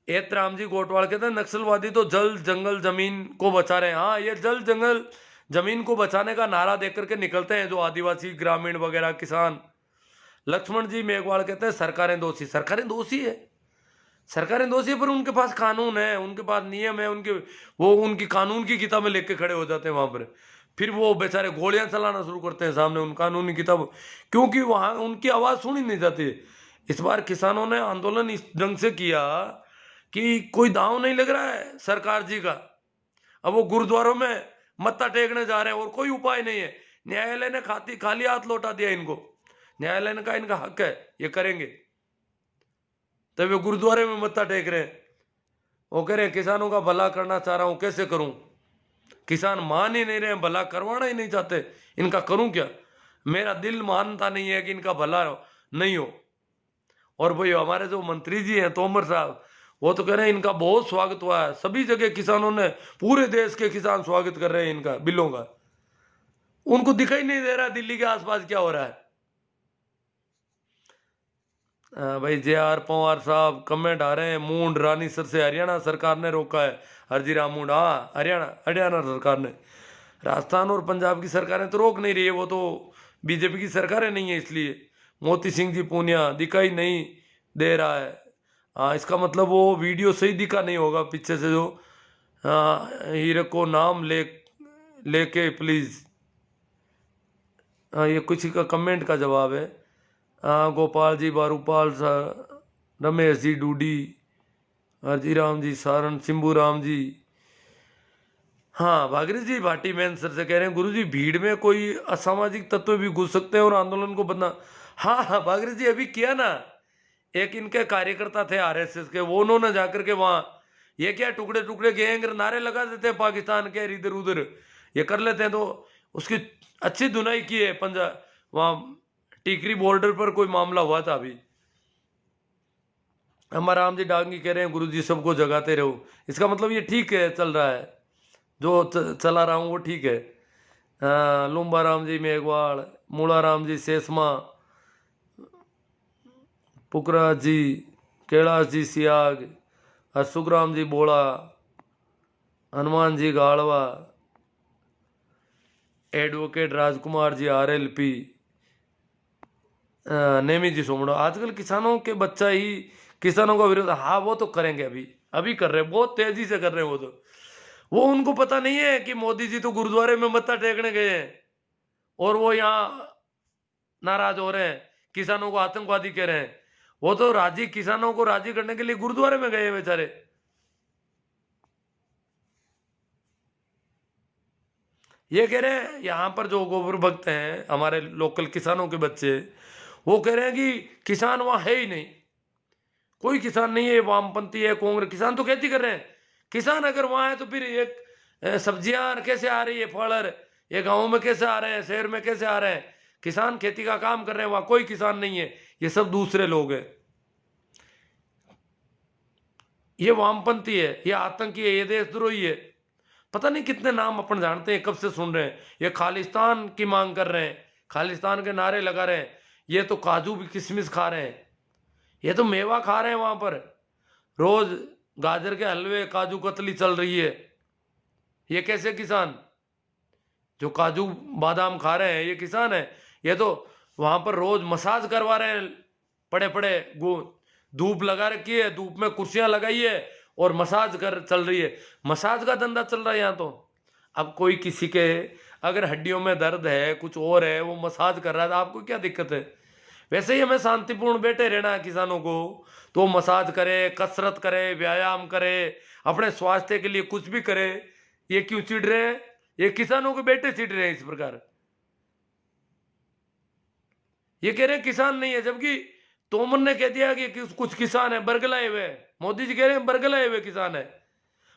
एतराम जी गोटवाल कहते हैं नक्सलवादी तो जल जंगल जमीन को बचा रहे हैं। हाँ ये जल जंगल जमीन को बचाने का नारा देकर के निकलते हैं जो आदिवासी, ग्रामीण वगैरह किसान। लक्ष्मण जी मेघवाल कहते हैं सरकारें दोषी है, पर उनके पास कानून है, उनके पास नियम है, उनकी कानून की किताबें लेके खड़े हो जाते हैं वहां पर। फिर वो बेचारे गोलियां चलाना शुरू करते हैं सामने उन कानूनी किताब, क्योंकि वहां उनकी आवाज सुनी नहीं जाती। इस बार किसानों ने आंदोलन इस ढंग से किया कि कोई दांव नहीं लग रहा है सरकार जी का। अब वो गुरुद्वारों में मत्था टेकने जा रहे हैं और कोई उपाय नहीं है। न्यायालय ने खाली हाथ लौटा दिया इनको। न्यायालय ने कहा इनका हक है, ये करेंगे, तब वे गुरुद्वारे में मत्था टेक रहे हैं। वो कह रहे हैं किसानों का भला करना चाह रहा हूं, कैसे करूं? किसान मान ही नहीं रहे, भला करवाना ही नहीं चाहते, इनका करूं क्या? मेरा दिल मानता नहीं है कि इनका भला नहीं हो। और भाई हमारे जो मंत्री जी हैं तोमर साहब, वो तो कह रहे हैं इनका बहुत स्वागत हुआ है, सभी जगह किसानों ने, पूरे देश के किसान स्वागत कर रहे हैं इनका बिलों का। उनको दिखाई नहीं दे रहा दिल्ली के आसपास क्या हो रहा है। भाई जे.आर. पवार साहब कमेंट आ रहे हैं, मूंड रानीसर से हरियाणा सरकार ने रोका है। हरजीराम मूंड, हाँ हरियाणा सरकार ने, राजस्थान और पंजाब की सरकारें तो रोक नहीं रही है, वो तो बीजेपी की सरकारें नहीं है इसलिए। मोती सिंह जी पूनिया, दिखाई नहीं दे रहा है। हाँ इसका मतलब वो वीडियो सही दिखा नहीं होगा पीछे से जो हाँ, हीरे को नाम लेके प्लीज। हाँ, ये किसी का कमेंट का जवाब है। हाँ, गोपाल जी, बारूपाल सर, रमेश जी, डूडी, हरजी राम जी, सारण, शिंबू राम जी। हाँ, भागीरथ जी भाटी मैन सर से कह रहे हैं गुरु जी भीड़ में कोई असामाजिक तत्व भी घुस सकते हैं और आंदोलन को बदना। हाँ हाँ, भागीरथ जी अभी किया ना, एक इनके कार्यकर्ता थे आरएसएस के, वो उन्होंने जाकर के वहां ये क्या टुकड़े टुकड़े गैंग नारे लगा देते हैं पाकिस्तान के इधर उधर, ये कर लेते हैं, तो उसकी अच्छी धुनाई की है। पंजाब वहां टीकरी बॉर्डर पर कोई मामला हुआ था अभी। हमारा राम जी डांगी कह रहे हैं गुरु जी सबको जगाते रहो, इसका मतलब ये ठीक है, चल रहा है जो चला रहा हूँ वो ठीक है। लुम्बा राम जी मेघवाड़, मूला राम जी सेसमा, पुकरा जी, कैलाश जी सियाग, सुखराम जी बोला, हनुमान जी गाड़वा, एडवोकेट राजकुमार जी आरएलपी, नेमी जी सोमड़ा। आजकल किसानों के बच्चा ही किसानों का विरोध, हाँ वो तो करेंगे, अभी अभी कर रहे हैं, बहुत तेजी से कर रहे हैं वो तो। वो उनको पता नहीं है कि मोदी जी तो गुरुद्वारे में मत्था टेकने गए हैं और वो यहाँ नाराज हो रहे हैं, किसानों को आतंकवादी कह रहे हैं। वो तो राजी किसानों को राजी करने के लिए गुरुद्वारे में गए हैं बेचारे। ये कह रहे हैं यहाँ पर जो गोबर भक्त हैं हमारे लोकल किसानों के बच्चे, वो कह रहे हैं कि किसान वहां है ही नहीं, कोई किसान नहीं है, वामपंथी है, कांग्रेस, किसान तो खेती कर रहे हैं। किसान अगर वहां है तो फिर एक सब्जियां कैसे आ रही है, फल ये गाँव में कैसे आ रहे हैं, शहर में कैसे आ रहे हैं? किसान खेती का काम कर रहे हैं, वहां कोई किसान नहीं है, ये सब दूसरे लोग हैं। ये वामपंथी है, ये आतंकी है, ये देशद्रोही है, पता नहीं कितने नाम अपन जानते हैं, कब से सुन रहे हैं। ये खालिस्तान की मांग कर रहे हैं, खालिस्तान के नारे लगा रहे हैं। ये तो काजू भी किशमिश खा रहे हैं, ये तो मेवा खा रहे हैं वहां पर, रोज गाजर के हलवे काजू कतली चल रही है। ये कैसे किसान? जो काजू बादाम खा रहे हैं ये किसान है? ये तो वहां पर रोज मसाज करवा रहे हैं, पड़े पड़े धूप लगा रखी है, धूप में कुर्सियां लगाई है और मसाज कर चल रही है, मसाज का धंधा चल रहा है यहाँ तो। अब कोई किसी के अगर हड्डियों में दर्द है, कुछ और है, वो मसाज कर रहा है, तो आपको क्या दिक्कत है? वैसे ही हमें शांतिपूर्ण बैठे रहना है किसानों को, तो मसाज करे, कसरत करे, व्यायाम करे, अपने स्वास्थ्य के लिए कुछ भी करे। ये क्यों चिढ़ रहे हैं? ये किसानों के बेटे चिढ़ रहे हैं इस प्रकार। ये कह रहे हैं किसान नहीं है, जबकि तोमर ने कह दिया कि कुछ किसान है, बरगलाए हुए। मोदी जी कह रहे हैं बरगलाए हुए किसान है,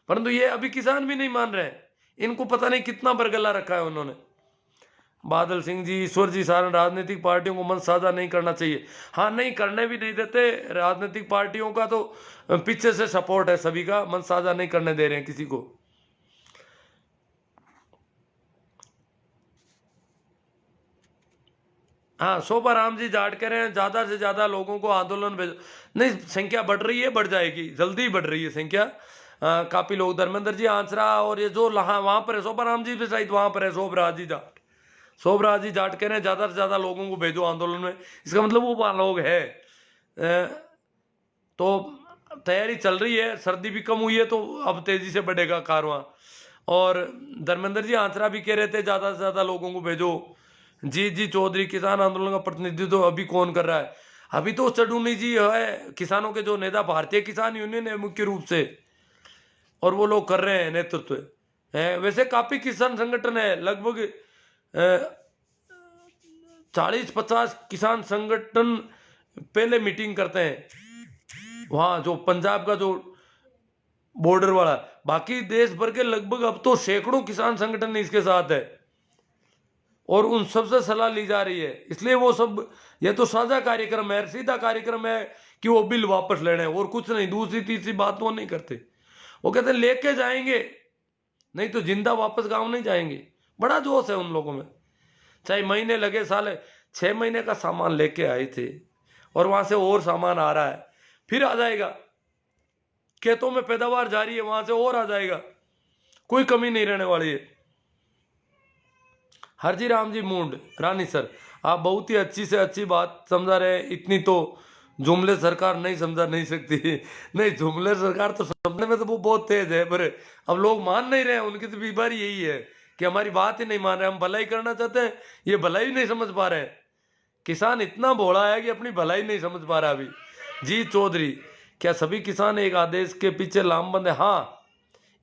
परंतु ये अभी किसान भी नहीं मान रहे। इनको पता नहीं कितना बरगला रखा है उन्होंने। बादल सिंह जी, ईश्वर जी सारण, राजनीतिक पार्टियों को मन साझा नहीं करना चाहिए। हाँ, नहीं करने भी नहीं देते, राजनीतिक पार्टियों का तो पीछे से सपोर्ट है सभी का, मन साझा नहीं करने दे रहे हैं किसी को। हाँ, शोभा राम जी जाट कह रहे हैं ज्यादा से ज्यादा लोगों को आंदोलन भेजो। नहीं, संख्या बढ़ रही है, बढ़ जाएगी, जल्दी बढ़ रही है संख्या। काफी लोग, धर्मेंद्र जी आंसरा, और ये जो वहां पर है शोभा राम जी भी शायद वहां पर है, शोभराज जी जाट, शोभराज जी जाट कह रहे हैं ज्यादा से ज्यादा लोगों को भेजो आंदोलन में। इसका मतलब वो वहां लोग है। तो तैयारी चल रही है, सर्दी भी कम हुई है तो अब तेजी से बढ़ेगा कारवां। और धर्मेंद्र जी आंसरा भी कह रहे थे ज्यादा से ज्यादा लोगों को भेजो। जी जी चौधरी, किसान आंदोलन का प्रतिनिधित्व तो अभी कौन कर रहा है? अभी तो चडूनी जी है, किसानों के जो नेता, भारतीय किसान यूनियन है मुख्य रूप से, और वो लोग कर रहे हैं नेतृत्व है। वैसे काफी किसान संगठन है, लगभग 40-50 किसान संगठन पहले मीटिंग करते हैं वहां, जो पंजाब का जो बॉर्डर वाला। बाकी देश भर के लगभग अब तो सैकड़ों किसान संगठन इसके साथ है, और उन सबसे सलाह ली जा रही है। इसलिए वो सब, ये तो साझा कार्यक्रम है, सीधा कार्यक्रम है कि वो बिल वापस लेने, और कुछ नहीं। दूसरी तीसरी बात वो नहीं करते, वो कहते हैं लेके जाएंगे, नहीं तो जिंदा वापस गांव नहीं जाएंगे। बड़ा जोश है उन लोगों में, चाहे महीने लगे, साल, 6 महीने का सामान लेके आए थे और वहां से और सामान आ रहा है, फिर आ जाएगा। खेतों में पैदावार जारी है, वहां से और आ जाएगा, कोई कमी नहीं रहने वाली है। हरजी राम जी मूंड, रानी सर, आप बहुत ही अच्छी से अच्छी बात समझा रहे हैं, इतनी तो जुमले सरकार नहीं समझा नहीं सकती। नहीं, जुमले सरकार तो समझने में तो वो बहुत तेज है, पर अब लोग मान नहीं रहे हैं। उनकी तो बीमारी यही है कि हमारी बात ही नहीं मान रहे। हम भलाई करना चाहते हैं, ये भलाई नहीं समझ पा रहे हैं। किसान इतना भोला है कि अपनी भलाई नहीं समझ पा रहा अभी। जी चौधरी, क्या सभी किसान एक आदेश के पीछे लामबंद है? हाँ,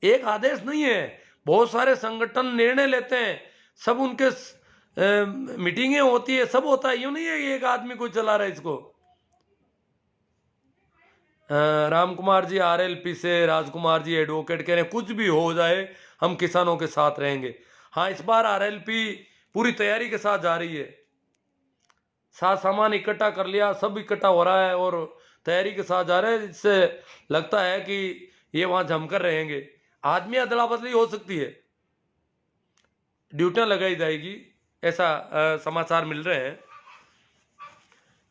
एक आदेश नहीं है, बहुत सारे संगठन निर्णय लेते हैं, सब उनके मीटिंगें होती है, सब होता है। यूं नहीं है कि एक आदमी को चला रहा है इसको। राम कुमार जी आरएलपी से, राजकुमार जी एडवोकेट कह रहे हैं कुछ भी हो जाए हम किसानों के साथ रहेंगे। हाँ, इस बार आरएलपी पूरी तैयारी के साथ जा रही है, साथ सामान इकट्ठा कर लिया, सब इकट्ठा हो रहा है और तैयारी के साथ जा रहे हैं। इससे लगता है कि ये वहां जमकर रहेंगे। आदमी अदला बदली हो सकती है, ड्यूटियां लगाई जाएगी, ऐसा समाचार मिल रहे हैं।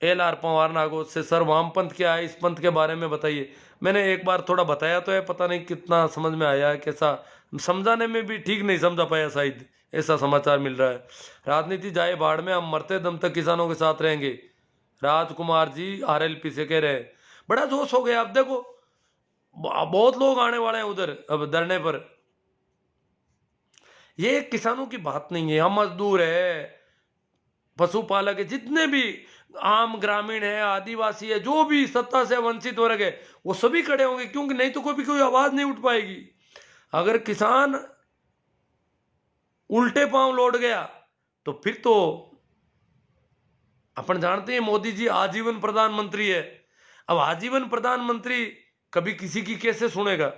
LR पवार नागौर से, सर वामपंथ क्या है, इस पंथ के बारे में बताइए। मैंने एक बार थोड़ा बताया तो है, पता नहीं कितना समझ में आया है, कैसा समझाने में भी ठीक नहीं समझा पाया शायद, ऐसा समाचार मिल रहा है। राजनीति जाए बाढ़ में, हम मरते दम तक किसानों के साथ रहेंगे, राजकुमार जी RLP से कह रहे हैं। बड़ा जोश हो गया। अब देखो बहुत लोग आने वाले हैं उधर अब धरने पर। ये किसानों की बात नहीं है, हम मजदूर है, पशुपालक है, जितने भी आम ग्रामीण है, आदिवासी है, जो भी सत्ता से वंचित वर्ग है, वो सभी खड़े होंगे, क्योंकि नहीं तो कोई आवाज नहीं उठ पाएगी। अगर किसान उल्टे पांव लौट गया तो फिर तो अपन जानते हैं मोदी जी आजीवन प्रधानमंत्री है। अब आजीवन प्रधानमंत्री कभी किसी की कैसे सुनेगा?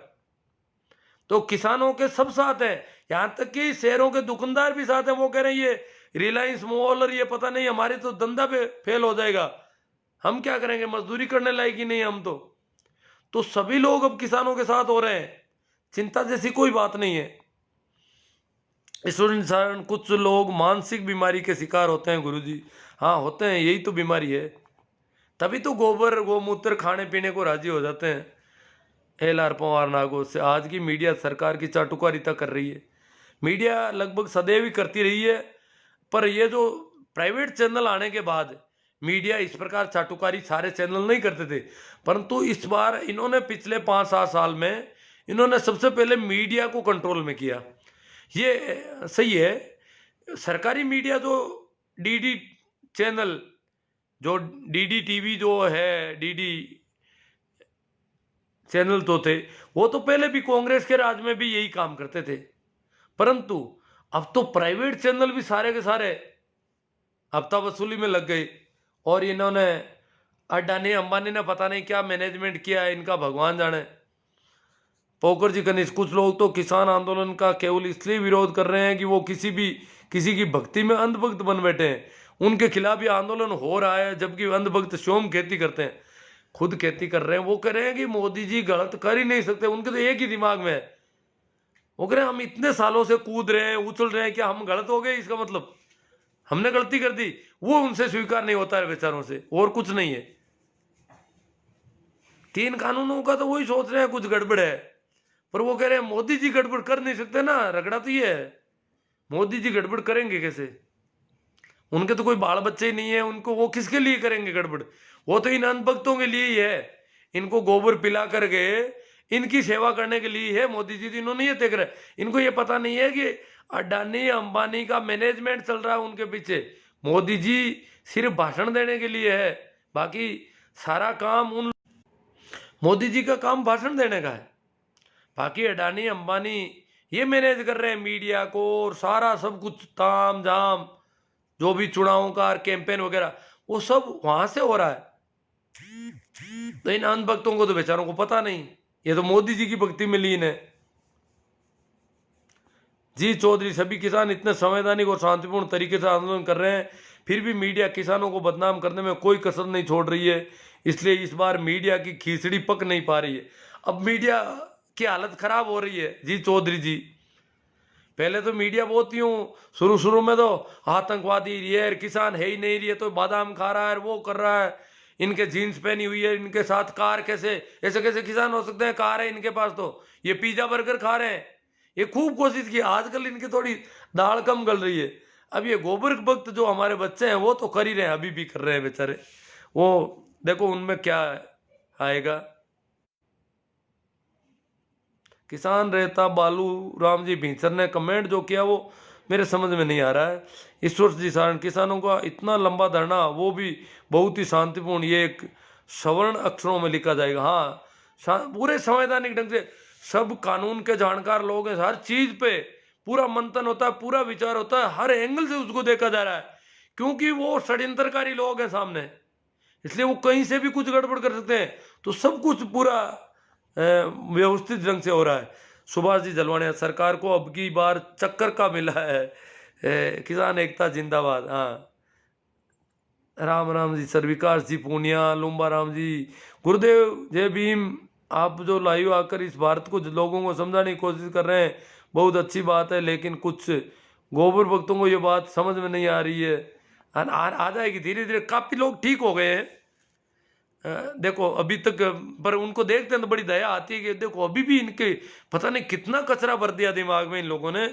तो किसानों के सब साथ है, यहां तक कि शहरों के दुकानदार भी साथ है। वो कह रहे हैं ये रिलायंस मॉल और ये पता नहीं हमारे तो धंधा पे फेल हो जाएगा, हम क्या करेंगे, मजदूरी करने लायक ही नहीं हम तो सभी लोग अब किसानों के साथ हो रहे हैं। चिंता जैसी कोई बात नहीं है। इस इंसान कुछ लोग मानसिक बीमारी के शिकार होते हैं गुरुजी। हाँ होते हैं, यही तो बीमारी है, तभी तो गोबर गोमूत्र खाने पीने को राजी हो जाते हैं। LR पवार नागौर से, आज की मीडिया सरकार की चाटुकारिता कर रही है। मीडिया लगभग सदैव ही करती रही है, पर ये जो प्राइवेट चैनल आने के बाद मीडिया इस प्रकार चाटुकारी सारे चैनल नहीं करते थे, परंतु इस बार इन्होंने पिछले 5-7 साल में इन्होंने सबसे पहले मीडिया को कंट्रोल में किया। ये सही है। सरकारी मीडिया जो DD चैनल, जो DD TV जो है, DD चैनल तो थे, वो तो पहले भी कांग्रेस के राज में भी यही काम करते थे, परंतु अब तो प्राइवेट चैनल भी सारे के सारे हफ्ता वसूली में लग गए। और इन्होंने अडानी अंबानी ने पता नहीं क्या मैनेजमेंट किया है इनका, भगवान जाने। पोकर जी कनिष्ठ, कुछ लोग तो किसान आंदोलन का केवल इसलिए विरोध कर रहे हैं कि वो किसी की भक्ति में अंधभक्त बन बैठे हैं, उनके खिलाफ ये आंदोलन हो रहा है, जबकि अंधभक्त स्वयं खेती करते हैं, खुद खेती कर रहे हैं। वो कह रहे हैं कि मोदी जी गलत कर ही नहीं सकते, उनके तो एक ही दिमाग में है। वो कह रहे हैं हम इतने सालों से कूद रहे हैं, उछल रहे हैं, क्या हम गलत हो गए, इसका मतलब हमने गलती कर दी? वो उनसे स्वीकार नहीं होता है बेचारों से, और कुछ नहीं है। 3 कानूनों का तो वही सोच रहे हैं कुछ गड़बड़ है, पर वो कह रहे हैं मोदी जी गड़बड़ कर नहीं सकते ना। रगड़ा तो ये है, मोदी जी गड़बड़ करेंगे कैसे? उनके तो कोई बाल बच्चे ही नहीं है, उनको वो किसके लिए करेंगे गड़बड़? वो तो इन अंधभक्तों के लिए ही है, इनको गोबर पिला करके इनकी सेवा करने के लिए है मोदी जी। इन्होंने ये देख रहे, इनको ये पता नहीं है कि अडानी अंबानी का मैनेजमेंट चल रहा है उनके पीछे। मोदी जी सिर्फ भाषण देने के लिए है, बाकी सारा काम मोदी जी का काम भाषण देने का है। बाकी अडानी अंबानी ये मैनेज कर रहे हैं मीडिया को और सारा सब कुछ, ताम झाम जो भी चुनावों का कैंपेन वगैरह वो सब वहां से हो रहा है। तो इन अंधभक्तों को तो बेचारों को पता नहीं, ये तो मोदी जी की भक्ति में लीन है। जी चौधरी, सभी किसान इतने संवैधानिक और शांतिपूर्ण तरीके से आंदोलन कर रहे हैं, फिर भी मीडिया किसानों को बदनाम करने में कोई कसर नहीं छोड़ रही है, इसलिए इस बार मीडिया की खिचड़ी पक नहीं पा रही है। अब मीडिया की हालत खराब हो रही है। जी चौधरी जी, पहले तो मीडिया बहुत यूं शुरू में तो आतंकवादी ये किसान है ही नहीं, रही है तो बादाम खा रहा है, वो कर रहा है, इनके जीन्स पहनी हुई है, इनके साथ कार, ऐसे कैसे किसान हो सकते हैं? कार है इनके पास तो ये पिज्जा बर्गर खा रहे हैं। ये खूब कोशिश की, आजकल इनकी थोड़ी दाल कम गल रही है। अब ये गोबर भक्त जो हमारे बच्चे हैं वो तो कर ही रहे हैं, अभी भी कर रहे हैं बेचारे, वो देखो उनमें क्या आएगा। किसान रहता बालू राम जी भींसर ने कमेंट जो किया वो मेरे समझ में नहीं आ रहा है। ईश्वर जी सारण किसानों का इतना लंबा धरना, वो भी बहुत ही शांतिपूर्ण, ये एक सवर्ण अक्षरों में लिखा जाएगा। हाँ, पूरे संवैधानिक ढंग से सब कानून के जानकार लोग हैं, हर चीज पे पूरा मंथन होता है, पूरा विचार होता है, हर एंगल से उसको देखा जा रहा है, क्योंकि वो षड्यंत्रकारी लोग हैं सामने, इसलिए वो कहीं से भी कुछ गड़बड़ कर सकते हैं। तो सब कुछ पूरा व्यवस्थित ढंग से हो रहा है। सुभाष जी जलवानिया, सरकार को अब की बार चक्कर का मिला है, किसान एकता जिंदाबाद। हाँ, राम राम जी, सर विकास जी पूनिया, लुम्बा राम जी, गुरुदेव जय भीम। आप जो लाइव आकर इस भारत को लोगों को समझाने की कोशिश कर रहे हैं, बहुत अच्छी बात है, लेकिन कुछ गोबर भक्तों को ये बात समझ में नहीं आ रही है। आ जाएगी धीरे धीरे, काफी लोग ठीक हो गए हैं। देखो अभी तक, पर उनको देखते हैं तो बड़ी दया आती है कि देखो अभी भी इनके पता नहीं कितना कचरा भर दिया दिमाग में इन लोगों ने।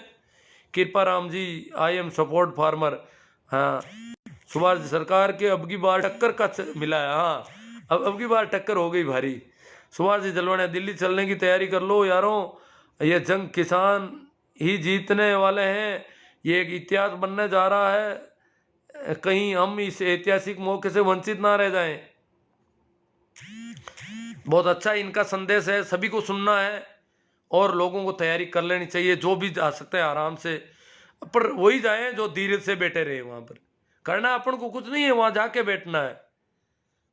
कृपा Ram ji, I am support farmer. हाँ, सुभाष जी, सरकार के अब की बार टक्कर का मिला है। हाँ, अब की बार टक्कर हो गई भारी। सुभाष जी जलवाने, दिल्ली चलने की तैयारी कर लो यारों, ये जंग किसान ही जीतने वाले हैं, ये एक इतिहास बनने जा रहा है, कहीं हम इस ऐतिहासिक मौके से वंचित ना रह जाएं। बहुत अच्छा इनका संदेश है, सभी को सुनना है और लोगों को तैयारी कर लेनी चाहिए। जो भी जा सकते हैं आराम से, पर वही जाए जो धीरे से बैठे रहे। वहां पर करना अपन को कुछ नहीं है, वहां जाके बैठना है।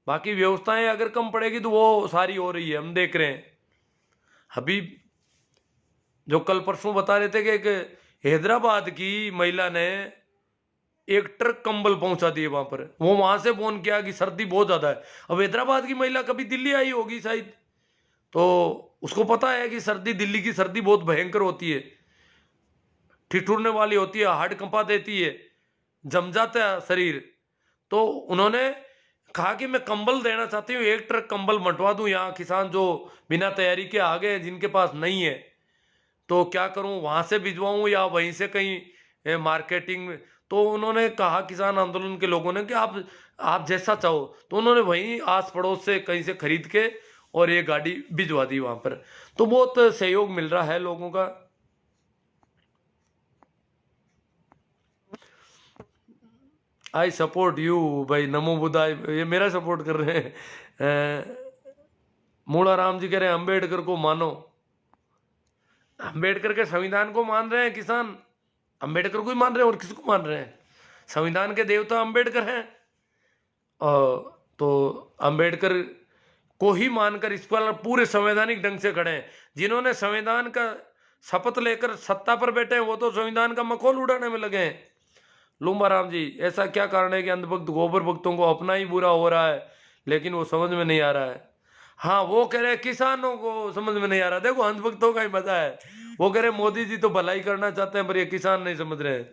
बाकी व्यवस्थाएं अगर कम पड़ेगी तो वो सारी हो रही है, हम देख रहे हैं। अभी जो कल परसों बता रहे थे कि हैदराबाद की महिला ने एक ट्रक कंबल पहुंचा दिए वहां पर, वो वहां से फोन किया कि सर्दी बहुत ज्यादा है। अब हैदराबाद की महिला कभी दिल्ली आई होगी शायद, तो उसको पता है कि सर्दी, दिल्ली की सर्दी बहुत भयंकर होती है, ठिठुरने वाली होती है, हार्ट कंपा देती है, जम जाता है शरीर। तो उन्होंने कहा कि मैं कंबल देना चाहती हूँ, एक ट्रक कंबल बंटवा दूं यहाँ किसान जो बिना तैयारी के आ गए, जिनके पास नहीं है, तो क्या करूं, वहां से भिजवाऊं या वहीं से कहीं मार्केटिंग। तो उन्होंने कहा किसान आंदोलन के लोगों ने कि आप जैसा चाहो, तो उन्होंने वहीं आस पड़ोस से कहीं से खरीद के और ये गाड़ी भिजवा दी वहां पर। तो बहुत सहयोग मिल रहा है लोगों का। आई सपोर्ट यू भाई, नमो बुद्धाय, ये मेरा सपोर्ट कर रहे हैं। मूला राम जी कह रहे हैं अंबेडकर को मानो। अंबेडकर के संविधान को मान रहे हैं किसान, अंबेडकर को ही मान रहे हैं और किसको मान रहे हैं? संविधान के देवता अंबेडकर हैं, तो अंबेडकर को ही मानकर इस पर पूरे संवैधानिक ढंग से खड़े हैं। जिन्होंने संविधान का शपथ लेकर सत्ता पर बैठे हैं वो तो संविधान का मखौल उड़ाने में लगे हैं। लुम्बा राम जी, ऐसा क्या कारण है कि अंधभक्त गोबर भक्तों को अपना ही बुरा हो रहा है, लेकिन वो समझ में नहीं आ रहा है। हाँ, वो कह रहे हैं किसानों को समझ में नहीं आ रहा। देखो अंधभक्तों का ही मजा है, वो कह रहे मोदी जी तो भलाई करना चाहते हैं पर ये किसान नहीं समझ रहे हैं।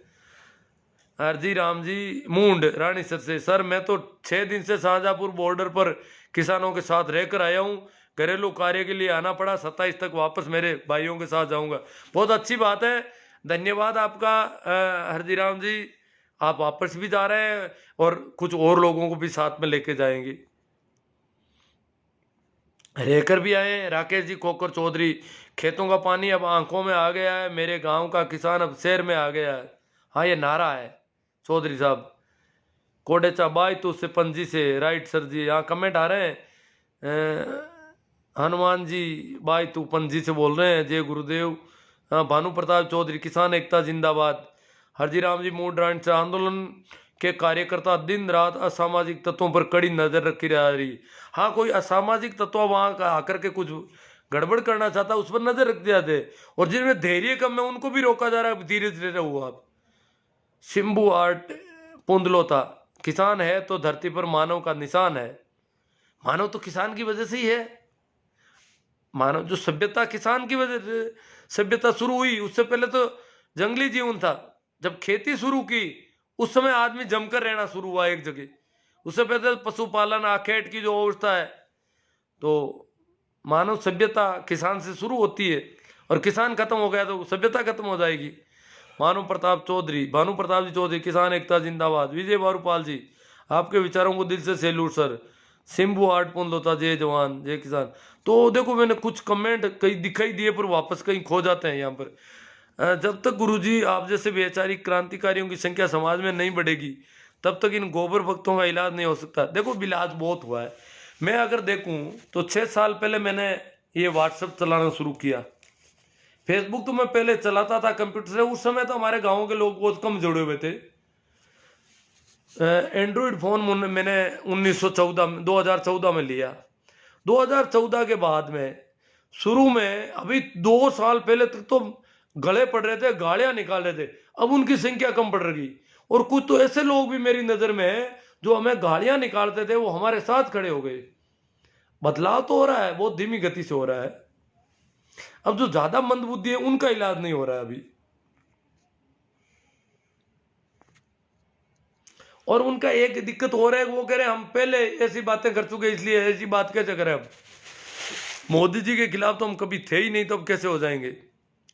हरजी राम जी मूंड रानी सर मैं तो 6 दिन से शाहजहांपुर बॉर्डर पर किसानों के साथ रहकर आया हूँ, घरेलू कार्य के लिए आना पड़ा, 27 तक वापस मेरे भाइयों के साथ जाऊंगा। बहुत अच्छी बात है, धन्यवाद आपका हरजी राम जी। आप वापस भी जा रहे हैं और कुछ और लोगों को भी साथ में लेके जाएंगे। रहकर भी आए राकेश जी खोकर चौधरी, खेतों का पानी अब आंखों में आ गया है, मेरे गांव का किसान अब शहर में आ गया है। हाँ, ये नारा है चौधरी साहब। कोडेचा बाई तो उससे पंजी से, राइट सर जी, यहाँ कमेंट आ रहे हैं। हनुमान जी बाई तू पंजी से बोल रहे हैं, जय गुरुदेव। हाँ, भानु प्रताप चौधरी, किसान एकता जिंदाबाद। हरजी राम जी मूड से, आंदोलन के कार्यकर्ता दिन रात असामाजिक तत्वों पर कड़ी नजर रखी जा रही। हाँ, कोई असामाजिक तत्व वहां का आकर के कुछ गड़बड़ करना चाहता उस पर नजर रख दिया जाते, और जिनमें धैर्य कम है उनको भी रोका जा रहा है। धीरे धीरे रहो आप। शिंबू आर्ट पुंदलोता, किसान है तो धरती पर मानव का निशान है। मानव तो किसान की वजह से ही है। मानव जो सभ्यता किसान की वजह से सभ्यता शुरू हुई, उससे पहले तो जंगली जीवन था। जब खेती शुरू की उस समय आदमी जमकर रहना शुरू हुआ एक जगह। उससे पहले पशुपालन आखेट की जो अवस्था है, तो मानव सभ्यता किसान से शुरू होती है, और किसान खत्म हो गया तो सभ्यता खत्म हो जाएगी। भानु प्रताप जी चौधरी, किसान एकता जिंदाबाद। विजय बारूपाल जी, आपके विचारों को दिल से सैल्यूट सर। सिंबू आर्ट पुन लोता जय जवान जय किसान। तो देखो मैंने कुछ कमेंट कहीं दिखाई दिए पर वापस कहीं खो जाते हैं यहाँ पर। जब तक गुरुजी आप जैसे वैचारिक क्रांतिकारियों की संख्या समाज में नहीं बढ़ेगी तब तक इन गोबर भक्तों का इलाज नहीं हो सकता। देखो इलाज बहुत हुआ है। मैं अगर देखूं तो 6 साल पहले मैंने ये व्हाट्सएप चलाना शुरू किया। फेसबुक तो मैं पहले चलाता था कंप्यूटर से, उस समय तो हमारे गांव के लोग बहुत कम जुड़े हुए थे। एंड्रॉयड फोन मैंने 2014 में लिया। 2014 के बाद में शुरू में अभी 2 साल पहले तक तो गले पड़ रहे थे, गालियां निकाल रहे थे, अब उनकी संख्या कम पड़ रही। और कुछ तो ऐसे लोग भी मेरी नजर में है जो हमें गालियां निकालते थे वो हमारे साथ खड़े हो गए। बदलाव तो हो रहा है, बहुत धीमी गति से हो रहा है। अब जो ज्यादा मंदबुद्धि है उनका इलाज नहीं हो रहा है अभी, और उनका एक दिक्कत हो रहा है, वो कह रहे हैं हम पहले ऐसी बातें कर चुके इसलिए ऐसी बात कैसे करें। अब मोदी जी के खिलाफ तो हम कभी थे ही नहीं, तो अब कैसे हो जाएंगे,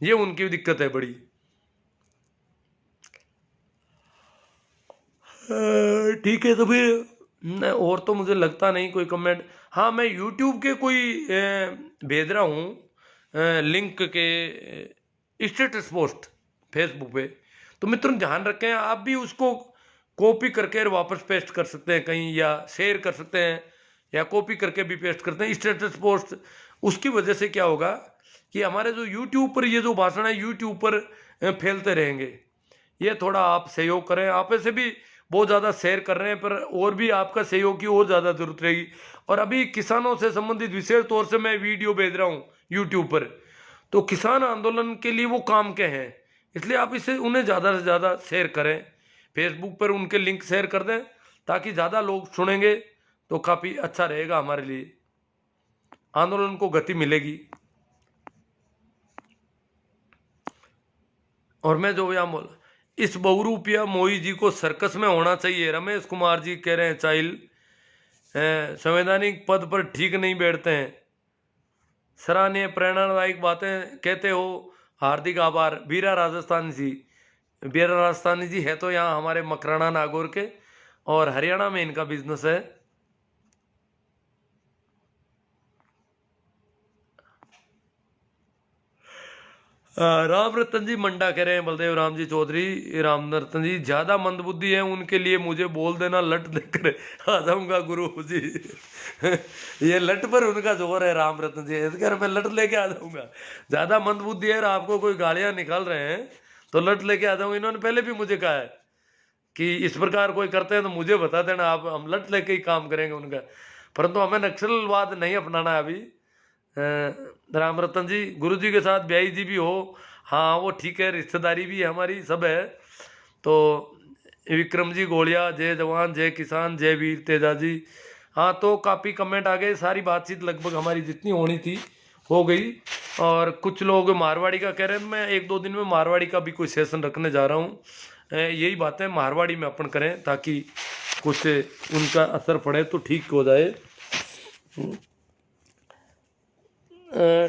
ये उनकी दिक्कत है बड़ी। ठीक है, तो फिर और तो मुझे लगता नहीं कोई कमेंट। हाँ, मैं यूट्यूब के कोई भेज रहा हूँ लिंक के स्टेटस पोस्ट फेसबुक पे, तो मित्रों ध्यान रखें आप भी उसको कॉपी करके वापस पेस्ट कर सकते हैं कहीं, या शेयर कर सकते हैं, या कॉपी करके भी पेस्ट करते हैं स्टेटस पोस्ट। उसकी वजह से क्या होगा कि हमारे जो यूट्यूब पर ये जो भाषण है यूट्यूब पर फैलते रहेंगे। ये थोड़ा आप सहयोग करें, आप ऐसे भी बहुत ज़्यादा शेयर कर रहे हैं, पर और भी आपका सहयोग की और ज़्यादा जरूरत रहेगी। और अभी किसानों से संबंधित विशेष तौर से मैं वीडियो भेज रहा हूँ यूट्यूब पर, तो किसान आंदोलन के लिए वो काम के हैं, इसलिए आप इसे उन्हें ज़्यादा से ज़्यादा शेयर करें। फेसबुक पर उनके लिंक शेयर कर दें ताकि ज़्यादा लोग सुनेंगे, तो काफ़ी अच्छा रहेगा हमारे लिए, आंदोलन को गति मिलेगी। और मैं जो यहाँ बोला, इस बहुरूपिया मोई जी को सर्कस में होना चाहिए। रमेश कुमार जी कह रहे हैं चाइल संवैधानिक पद पर ठीक नहीं बैठते हैं। सराहनीय प्रेरणादायक बातें कहते हो, हार्दिक आभार। बीरा राजस्थानी जी है तो यहाँ हमारे मकराना नागौर के, और हरियाणा में इनका बिजनेस है। राम रतन जी मंडा कह रहे हैं, बलदेव राम जी चौधरी, राम रतन जी ज्यादा मंदबुद्धि है उनके लिए मुझे बोल देना, लट देकर आ जाऊंगा गुरु जी। ये लट पर उनका जोर है राम रतन जी, इस मैं लट लेके आ जाऊंगा। ज्यादा मंदबुद्धि है और आपको कोई गालियां निकाल रहे हैं तो लट लेके आ जाऊंगा। इन्होंने पहले भी मुझे कहा है कि इस प्रकार कोई करते हैं तो मुझे बता देना, आप हम लट लेके ही काम करेंगे उनका। परंतु हमें नक्सलवाद नहीं अपनाना है अभी। राम रतन जी, गुरु जी के साथ ब्याई जी भी हो, हाँ वो ठीक है, रिश्तेदारी भी हमारी सब है। तो विक्रम जी गोलिया, जय जवान जय किसान जय वीर तेजा जी। हाँ, तो काफ़ी कमेंट आ गए, सारी बातचीत लगभग हमारी जितनी होनी थी हो गई। और कुछ लोग मारवाड़ी का कह रहे हैं, मैं 1-2 दिन में मारवाड़ी का भी कोई सेशन रखने जा रहा हूँ। यही बातें मारवाड़ी में अपन करें ताकि कुछ उनका असर पड़े तो ठीक हो जाए।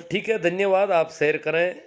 ठीक है, धन्यवाद। आप शेयर करें।